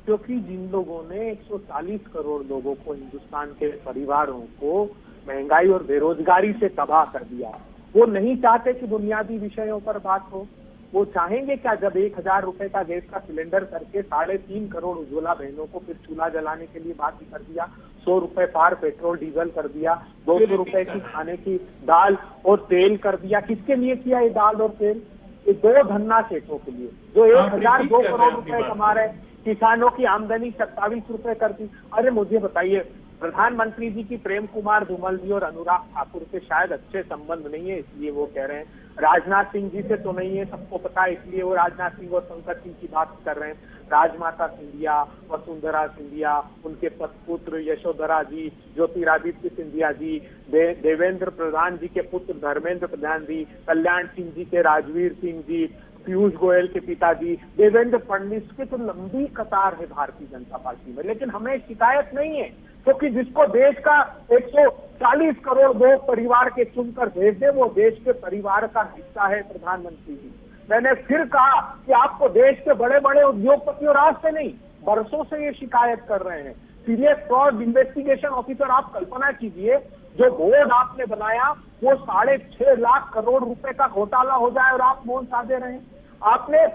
क्योंकि जिन लोगों ने 140 करोड़ लोगों को, हिंदुस्तान के परिवारों को महंगाई और बेरोजगारी से तबाह कर दिया, वो नहीं चाहते कि बुनियादी विषयों पर बात हो। वो चाहेंगे क्या जब 1000 रुपए का गैस का सिलेंडर करके 3.5 करोड़ उज्ज्वला बहनों को फिर चूल्हा जलाने के लिए बात कर दिया, 100 रुपए पार पेट्रोल डीजल कर दिया, 200 रुपए की खाने की दाल और तेल कर दिया। किसके लिए किया ये दाल और तेल? ये 2 धन्ना सेठों के लिए जो 1002 करोड़ रुपए कमा रहे। किसानों की आमदनी 27 रुपए कर दी। अरे मुझे बताइए, प्रधानमंत्री जी की प्रेम कुमार धूमल जी और अनुराग ठाकुर से शायद अच्छे संबंध नहीं है इसलिए वो कह रहे हैं। राजनाथ सिंह जी से तो नहीं है, सबको पता है, इसलिए वो राजनाथ सिंह और पंकज सिंह की बात कर रहे हैं। राजमाता सिंधिया, वसुंधरा सिंधिया, उनके पतपुत्र यशोधरा जी, ज्योतिरादित्य सिंधिया जी, देवेंद्र प्रधान जी के पुत्र धर्मेंद्र प्रधान जी, कल्याण सिंह जी के राजवीर सिंह जी, पीयूष गोयल के पिताजी, देवेंद्र फडणवीस की तो लंबी कतार है भारतीय जनता पार्टी में। लेकिन हमें शिकायत नहीं है, क्योंकि जिसको देश का 140 करोड़ लोग परिवार के चुनकर भेज दे, वो देश के परिवार का हिस्सा है प्रधानमंत्री जी। मैंने फिर कहा कि आपको देश के बड़े बड़े उद्योगपतियों रास्ते नहीं, बरसों से ये शिकायत कर रहे हैं। सीरियस फ्रॉड इन्वेस्टिगेशन ऑफिसर, आप कल्पना कीजिए जो बोर्ड आपने बनाया वो 6.5 लाख करोड़ रुपए का घोटाला हो जाए और आप मौन साधे रहे। आपने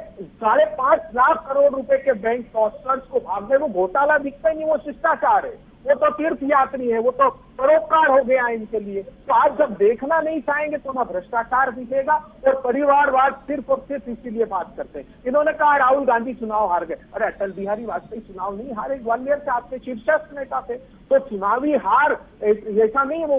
5.5 लाख करोड़ रुपए के बैंक ट्रांसफर्स को भाग गए, वो घोटाला दिखता ही नहीं, वो शिष्टाचार है, वो तो तीर्थ यात्री है, वो तो परोपकार हो गया इनके लिए। तो आप जब देखना नहीं चाहेंगे तो ना भ्रष्टाचार दिखेगा और परिवारवाद सिर्फ और सिर्फ इसीलिए बात करते हैं। इन्होंने कहा राहुल गांधी चुनाव हार गए। अरे अटल बिहारी वाजपेयी चुनाव नहीं हारे, ग्वालियर से आपके शीर्षस्थ नेता थे। तो चुनावी हार ऐसा नहीं, वो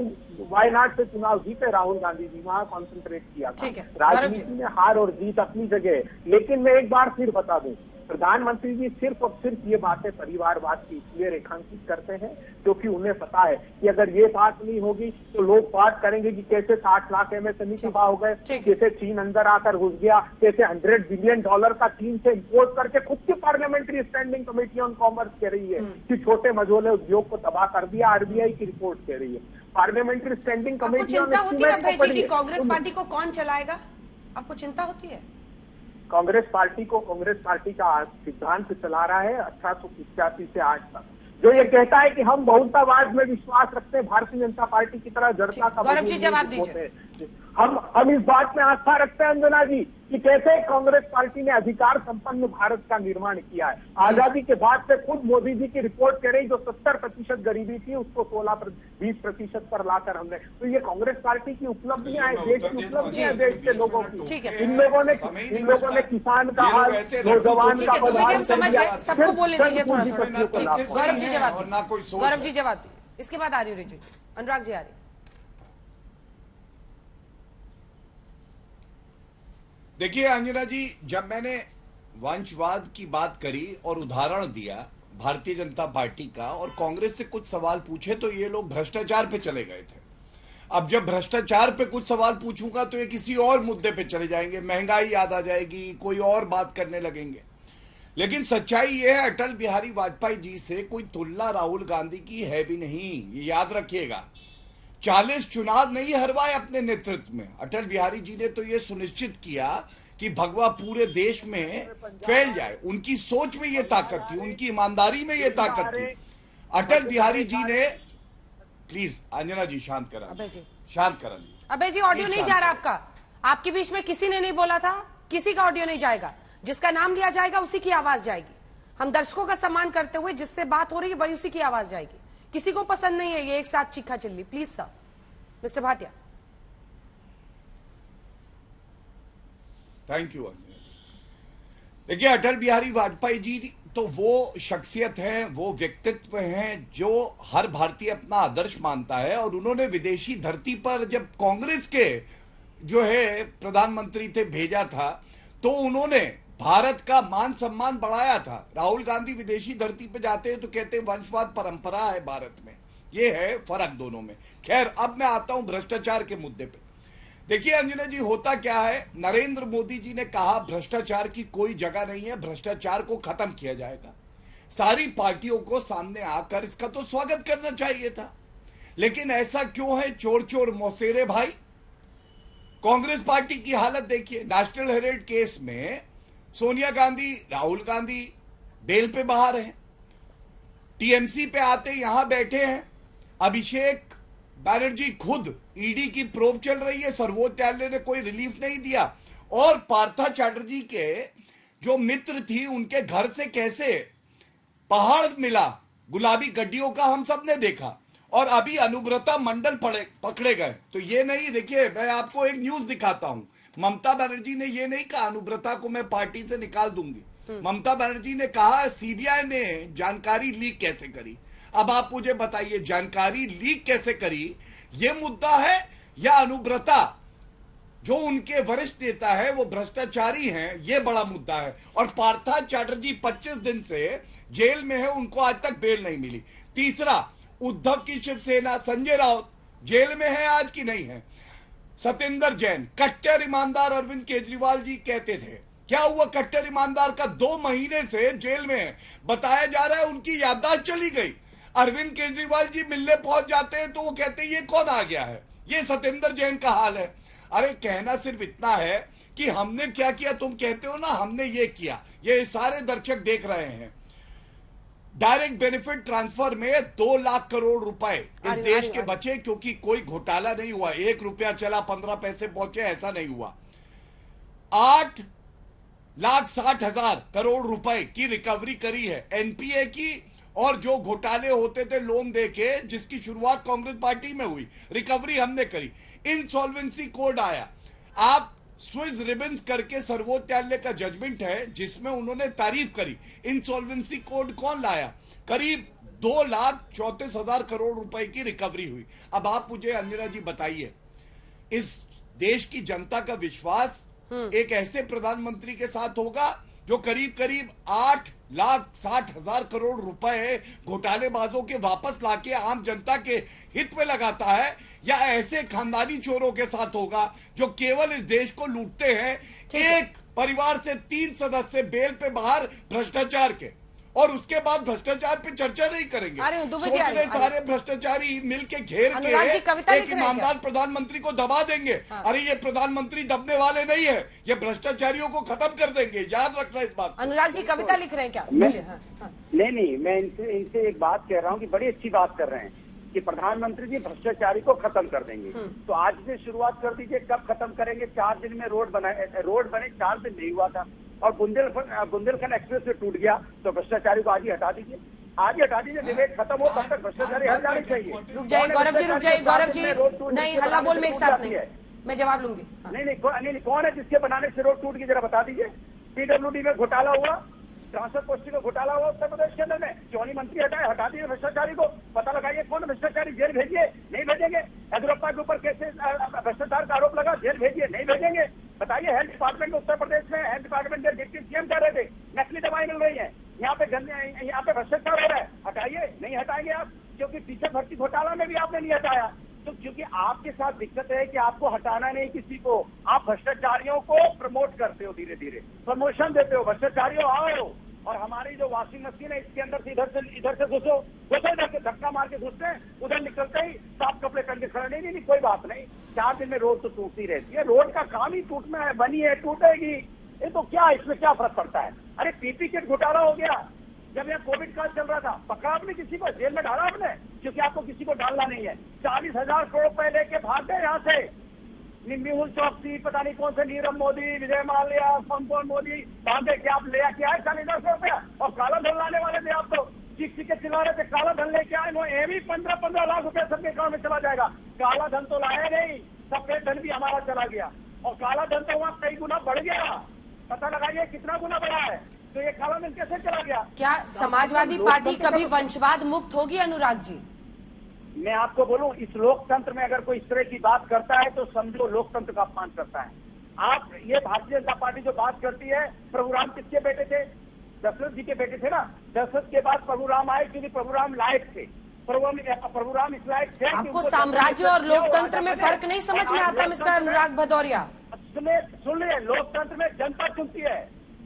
वायनाड से चुनाव जीते राहुल गांधी जी, वहां कॉन्सेंट्रेट किया था। राजनीति में हार और जीत अपनी जगह है। लेकिन मैं एक बार फिर बता दूं, प्रधानमंत्री जी सिर्फ और सिर्फ ये बातें परिवारवाद की इसलिए रेखांकित करते हैं क्योंकि उन्हें पता है कि अगर ये बात नहीं होगी तो लोग बात करेंगे कि कैसे 60 लाख एमएसएमई तबाह हो गए, कैसे चीन अंदर आकर घुस गया, कैसे $100 बिलियन का चीन से इम्पोर्ट करके खुद की parliamentary standing committee on commerce कह रही है कि छोटे मझोले उद्योग को तबाह कर दिया। आरबीआई की रिपोर्ट कह रही है, पार्लियामेंट्री स्टैंडिंग कमेटी। चिंता होती है कांग्रेस पार्टी को कौन चलाएगा? आपको चिंता होती है? कांग्रेस पार्टी का सिद्धांत चला रहा है 1885 से आज तक, जो ये कहता है कि हम बहुलतावाद में विश्वास रखते हैं, भारतीय जनता पार्टी की तरह जनता का। गौरव जी जवाब दीजिए। हम इस बात में आस्था रखते हैं अंजना जी कि कैसे कांग्रेस पार्टी ने अधिकार संपन्न भारत का निर्माण किया है। आजादी के बाद से खुद मोदी जी की रिपोर्ट कह रही जो 70% गरीबी थी उसको 20% पर लाकर हमने, तो ये कांग्रेस पार्टी की उपलब्धियां हैं, देश की उपलब्धियां हैं, देश के लोगों की। इन लोगों ने किसान का हाल, नौजवान का बदहाल कर दिया। सबको बोलने दीजिए थोड़ा थोड़ा। गौरव जी जवाब दीजिए, इसके बाद आ रही रिजु, अनुराग जी आ रही। देखिए अंजना जी, जब मैंने वंशवाद की बात करी और उदाहरण दिया भारतीय जनता पार्टी का और कांग्रेस से कुछ सवाल पूछे तो ये लोग भ्रष्टाचार पे चले गए थे। अब जब भ्रष्टाचार पे कुछ सवाल पूछूंगा तो ये किसी और मुद्दे पे चले जाएंगे, महंगाई याद आ जाएगी, कोई और बात करने लगेंगे। लेकिन सच्चाई यह है, अटल बिहारी वाजपेयी जी से कोई तुलना राहुल गांधी की है भी नहीं, ये याद रखिएगा। 40 चुनाव नहीं हरवाए अपने नेतृत्व में। अटल बिहारी जी ने तो यह सुनिश्चित किया कि भगवा पूरे देश में फैल जाए। उनकी सोच में ये ताकत थी, उनकी ईमानदारी में ये ताकत थी। अटल बिहारी जी ने, प्लीज अंजना जी शांत करा, शांत करा। अबे जी ऑडियो नहीं जा रहा आपका, आपके बीच में किसी ने नहीं बोला था, किसी का ऑडियो नहीं जाएगा। जिसका नाम लिया जाएगा उसी की आवाज जाएगी। हम दर्शकों का सम्मान करते हुए जिससे बात हो रही है वही उसी की आवाज जाएगी। किसी को पसंद नहीं है ये एक साथ चीखा chilli. Please sir, mister Bhatia. Thank you. देखिए, अटल बिहारी वाजपेयी जी तो वो शख्सियत है, वो व्यक्तित्व हैं जो हर भारतीय अपना आदर्श मानता है। और उन्होंने विदेशी धरती पर जब कांग्रेस के जो है प्रधानमंत्री थे भेजा था, तो उन्होंने भारत का मान सम्मान बढ़ाया था। राहुल गांधी विदेशी धरती पे जाते हैं तो कहते हैं वंशवाद परंपरा है भारत में। ये है फर्क दोनों में। खैर, अब मैं आता हूं भ्रष्टाचार के मुद्दे पे। देखिए अंजना जी, होता क्या है, नरेंद्र मोदी जी ने कहा भ्रष्टाचार की कोई जगह नहीं है, भ्रष्टाचार को खत्म किया जाएगा। सारी पार्टियों को सामने आकर इसका तो स्वागत करना चाहिए था, लेकिन ऐसा क्यों है? चोर चोर मौसेरे भाई। कांग्रेस पार्टी की हालत देखिए। नेशनल हेराल्ड केस में सोनिया गांधी, राहुल गांधी बेल पे बाहर हैं, टीएमसी पे आते यहां बैठे हैं। अभिषेक बैनर्जी खुद, ईडी की प्रोब चल रही है, सर्वोच्च न्यायालय ने कोई रिलीफ नहीं दिया। और पार्था चैटर्जी के जो मित्र थी, उनके घर से कैसे पहाड़ मिला गुलाबी गड्डियों का, हम सब ने देखा। और अभी अनुव्रता मंडल पकड़े गए। तो ये नहीं, देखिए मैं आपको एक न्यूज दिखाता हूं। ममता बनर्जी ने ये नहीं कहा अनुव्रता को मैं पार्टी से निकाल दूंगी। ममता बनर्जी ने कहा सीबीआई ने जानकारी लीक कैसे करी। अब आप मुझे बताइए, जानकारी लीक कैसे करी ये मुद्दा है, या अनुव्रता जो उनके वरिष्ठ नेता है वो भ्रष्टाचारी हैं, ये बड़ा मुद्दा है। और पार्था चैटर्जी 25 दिन से जेल में है, उनको आज तक बेल नहीं मिली। तीसरा, उद्धव की शिवसेना, संजय राउत जेल में है आज की नहीं है। सत्येंद्र जैन, कट्टर ईमानदार अरविंद केजरीवाल जी कहते थे, क्या हुआ? कट्टर ईमानदार का 2 महीने से जेल में है। बताया जा रहा है उनकी याददाश्त चली गई। अरविंद केजरीवाल जी मिलने पहुंच जाते हैं तो वो कहते हैं ये कौन आ गया है। ये सत्येंद्र जैन का हाल है। अरे कहना सिर्फ इतना है कि हमने क्या किया, तुम कहते हो ना हमने ये किया, ये सारे दर्शक देख रहे हैं। डायरेक्ट बेनिफिट ट्रांसफर में 2 लाख करोड़ रुपए इस देश के बचे, क्योंकि कोई घोटाला नहीं हुआ। 1 रुपया चला 15 पैसे पहुंचे, ऐसा नहीं हुआ। 8,60,000 करोड़ रुपए की रिकवरी करी है एनपीए की। और जो घोटाले होते थे लोन देके, जिसकी शुरुआत कांग्रेस पार्टी में हुई, रिकवरी हमने करी। इंसॉल्वेंसी कोड आया। आप स्विस रिबन्स करके सर्वोच्च न्यायालय का जजमेंट है जिसमें उन्होंने तारीफ करी। इंसॉल्वेंसी कोड कौन लाया? करीब 2,34,000 करोड़ रुपए की रिकवरी हुई। अब आप मुझे अंजना जी बताइए, इस देश की जनता का विश्वास एक ऐसे प्रधानमंत्री के साथ होगा जो करीब करीब 8,60,000 करोड़ रुपए घोटालेबाजों के वापस लाके आम जनता के हित में लगाता है, या ऐसे खानदानी चोरों के साथ होगा जो केवल इस देश को लूटते हैं? एक परिवार से 3 सदस्य बेल पे बाहर भ्रष्टाचार के, और उसके बाद भ्रष्टाचार पे चर्चा नहीं करेंगे। सोच रहे सारे भ्रष्टाचारी मिलके घेर के एक ईमानदार प्रधानमंत्री को दबा देंगे। अरे ये प्रधानमंत्री दबने वाले नहीं है, ये भ्रष्टाचारियों को खत्म कर देंगे, याद रखना इस बात। अनुराग जी कविता लिख रहे हैं क्या? नहीं, मैं इनसे एक बात कह रहा हूँ कि बड़ी अच्छी बात कर रहे हैं कि प्रधानमंत्री जी भ्रष्टाचारी को खत्म कर देंगे। तो आज से शुरुआत कर दीजिए, कब खत्म करेंगे? 4 दिन में रोड बने, 4 दिन नहीं हुआ था। और बुंदेलखंड एक्सप्रेस से टूट गया, तो भ्रष्टाचारी को आज ही हटा दीजिए, आज ही हटा दीजिए। डिबेट खत्म हो तब तक भ्रष्टाचारी हट जाने चाहिए। रुक जाइए गौरव जी, रुक जाइए गौरव जी, नहीं हल्ला बोल में एक साथ नहीं, मैं जवाब लूंगी। नहीं, कौन है जिसके बनाने से रोड टूट गई, जरा बता दीजिए। पीडब्ल्यूडी में घोटाला हुआ, ट्रांसफर पोस्टिंग का घोटाला हुआ उत्तर प्रदेश के अंदर में, क्यों नहीं मंत्री हटाए? हटा दिए भ्रष्टाचारी को। पता लगाइए कौन भ्रष्टाचारी, जेल भेजिए, नहीं भेजेंगे। येदियुरप्पा के ऊपर कैसे भ्रष्टाचार का आरोप लगा, जेल भेजिए, नहीं भेजेंगे। बताइए, हेल्थ डिपार्टमेंट उत्तर प्रदेश में, हेल्थ डिपार्टमेंट के डिप्टी सीएम कह रहे थे नकली दवाई मिल रही है, यहाँ पे भ्रष्टाचार हो रहा है, हटाइए, नहीं हटाएंगे आप, क्योंकि टीचर भर्ती घोटाला में भी आपने नहीं हटाया। तो क्योंकि आपके साथ दिक्कत है कि आपको हटाना नहीं किसी को, आप भ्रष्टाचारियों को प्रमोट करते हो, धीरे धीरे प्रमोशन देते हो। भ्रष्टाचारियों आओ, और हमारी जो वॉशिंग मशीन है इसके अंदर से इधर से घुसो इधर से धक्का मार के घुसते हैं, उधर निकलते ही साफ कपड़े पहन के खड़े। नहीं, कोई बात नहीं, 4 दिन में रोड तो टूटती रहती है, रोड का काम ही टूटना है, बनी है टूटेगी, ये तो क्या इसमें क्या फर्क पड़ता है। अरे पीपी किट घोटाला हो गया, जब यहाँ कोविड काल चल रहा था, पकड़ा आपने किसी को, जेल में डाला आपने, क्योंकि आपको किसी को डालना नहीं है। 40,000 करोड़ रुपए लेके भाग गए यहाँ से, मेहुल चौकसी, पता नहीं कौन से नीरव मोदी, विजय माल्या, कौन मोदी भागे कि आप ले के आए 40,000 रुपया, और काला धन लाने वाले थे आप तो, चीख के चिल्ला रहे थे काला धन लेके आए, वो एवी 15 लाख रुपया सबके अकाउंट में चला जाएगा। काला धन तो लाया नहीं, सफेद धन भी हमारा चला गया, और काला धन तो वहाँ कई गुना बढ़ गया। पता लगाइए कितना गुना बढ़ा है, तो ये काला धन कैसे चला गया। क्या समाजवादी पार्टी कभी वंशवाद मुक्त होगी अनुराग जी? मैं आपको बोलूं, इस लोकतंत्र में अगर कोई इस तरह की बात करता है तो समझो लोकतंत्र का अपमान करता है। आप ये भारतीय जनता पार्टी जो बात करती है, प्रभुराम किसके बेटे थे? दशरथ जी के बेटे थे ना। दशरथ के बाद प्रभुराम आए क्योंकि प्रभुराम लायक थे, प्रभुराम इस लायक थे। आपको साम्राज्य और लोकतंत्र में फर्क नहीं समझ में आता मिस्टर अनुराग भदौरिया? सुन लीजिए, लोकतंत्र में जनता चुनती है,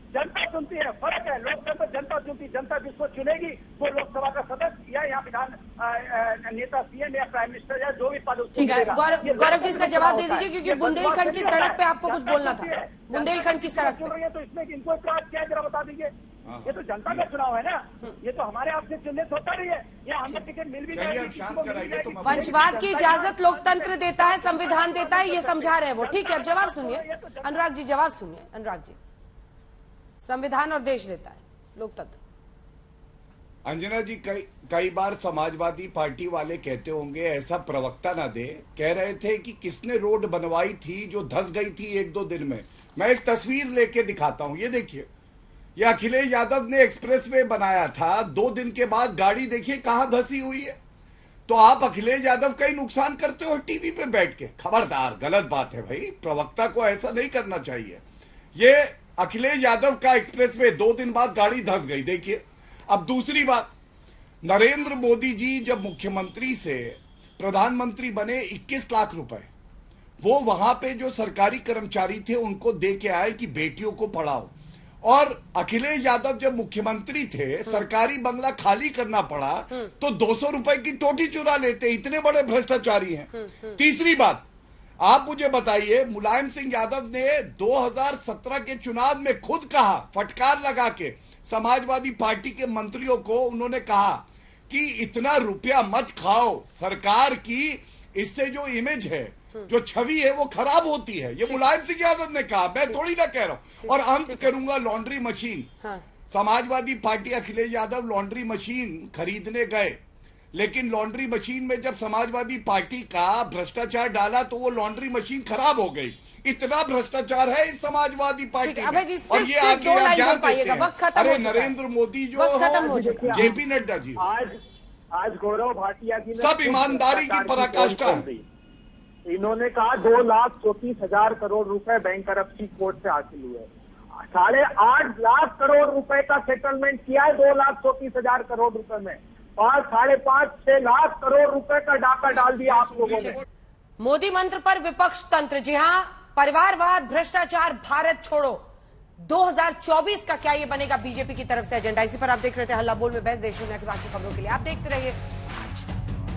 जनता चुनती है, फर्क है। लोकतंत्र जनता चुनती, जनता जिसको चुनेगी वो लोकसभा का सदस्य या यहाँ विधान नेता, सीएम या प्राइम मिनिस्टर या जो भी पद। ठीक है, गौरव जी इसका जवाब दे दीजिए, क्योंकि बुंदेलखंड की सड़क पे आपको कुछ बोलना था। बुंदेलखंड की सड़क पे तो इसमें इनको इतराज क्या है जरा बता दीजिए। ये तो जनता का चुनाव है ना, ये तो हमारे आपसे चिन्हित होता नहीं है, या हमें टिकट मिल भी जाएगी। वंशवाद की इजाजत लोकतंत्र देता है, संविधान देता है, ये समझा रहे हैं वो। ठीक है, अब जवाब सुनिए अनुराग जी, जवाब सुनिए अनुराग जी। संविधान और देश देता है, लोकतंत्र। अंजना जी, कई बार समाजवादी पार्टी वाले कहते होंगे, ऐसा प्रवक्ता ना दे, कह रहे थे कि किसने रोड बनवाई थी जो धंस गई थी 1-2 दिन में। मैं एक तस्वीर लेके दिखाता हूं, ये देखिए, ये अखिलेश यादव ने एक्सप्रेसवे बनाया था, 2 दिन के बाद गाड़ी देखिए कहां धंसी हुई है। तो आप अखिलेश यादव का ही नुकसान करते हो टीवी पे बैठ के। खबरदार, गलत बात है भाई, प्रवक्ता को ऐसा नहीं करना चाहिए। ये अखिलेश यादव का एक्सप्रेसवे 2 दिन बाद गाड़ी धंस गई, देखिए। अब दूसरी बात, नरेंद्र मोदी जी जब मुख्यमंत्री से प्रधानमंत्री बने 21 लाख रुपए वो वहां पे जो सरकारी कर्मचारी थे उनको दे के आए कि बेटियों को पढ़ाओ। और अखिलेश यादव जब मुख्यमंत्री थे, सरकारी बंगला खाली करना पड़ा तो 200 रुपए की टोटी चुरा लेते। इतने बड़े भ्रष्टाचारी हैं। तीसरी बात, आप मुझे बताइए, मुलायम सिंह यादव ने 2017 के चुनाव में खुद कहा, फटकार लगा के समाजवादी पार्टी के मंत्रियों को, उन्होंने कहा कि इतना रुपया मत खाओ, सरकार की इससे जो इमेज है, जो छवि है वो खराब होती है। ये मुलायम सिंह यादव ने कहा, मैं थोड़ी ना कह रहा हूं। और अंत करूंगा laundry machine. Samajwadi party Akhilesh Yadav laundry machine खरीदने गए, लेकिन लॉन्ड्री मशीन में जब समाजवादी पार्टी का भ्रष्टाचार डाला तो वो लॉन्ड्री मशीन खराब हो गई। इतना भ्रष्टाचार है इस समाजवादी पार्टी में। और ये आगे ज्ञान देते हैं। अरे नरेंद्र मोदी जो हो, जेपी नड्डा जी, आज गौरव भाटिया जी सब ईमानदारी की पराकाष्ठा है। इन्होंने कहा 2,34,000 करोड़ रुपए बैंक करप्शन कोर्ट से हासिल हुए। 8.5 लाख करोड़ रुपए का सेटलमेंट किया है 2,34,000 करोड़ रुपए में, और 5.5-6 लाख करोड़ रुपए का डाका डाल दिया आप लोगों ने। मोदी मंत्र पर विपक्ष तंत्र। जी हां, परिवारवाद, भ्रष्टाचार, भारत छोड़ो 2024 का क्या ये बनेगा बीजेपी की तरफ से एजेंडा? इसी पर आप देख रहे थे हल्ला बोल में बहस। देश दुनिया की बाकी खबरों के लिए आप देखते रहिए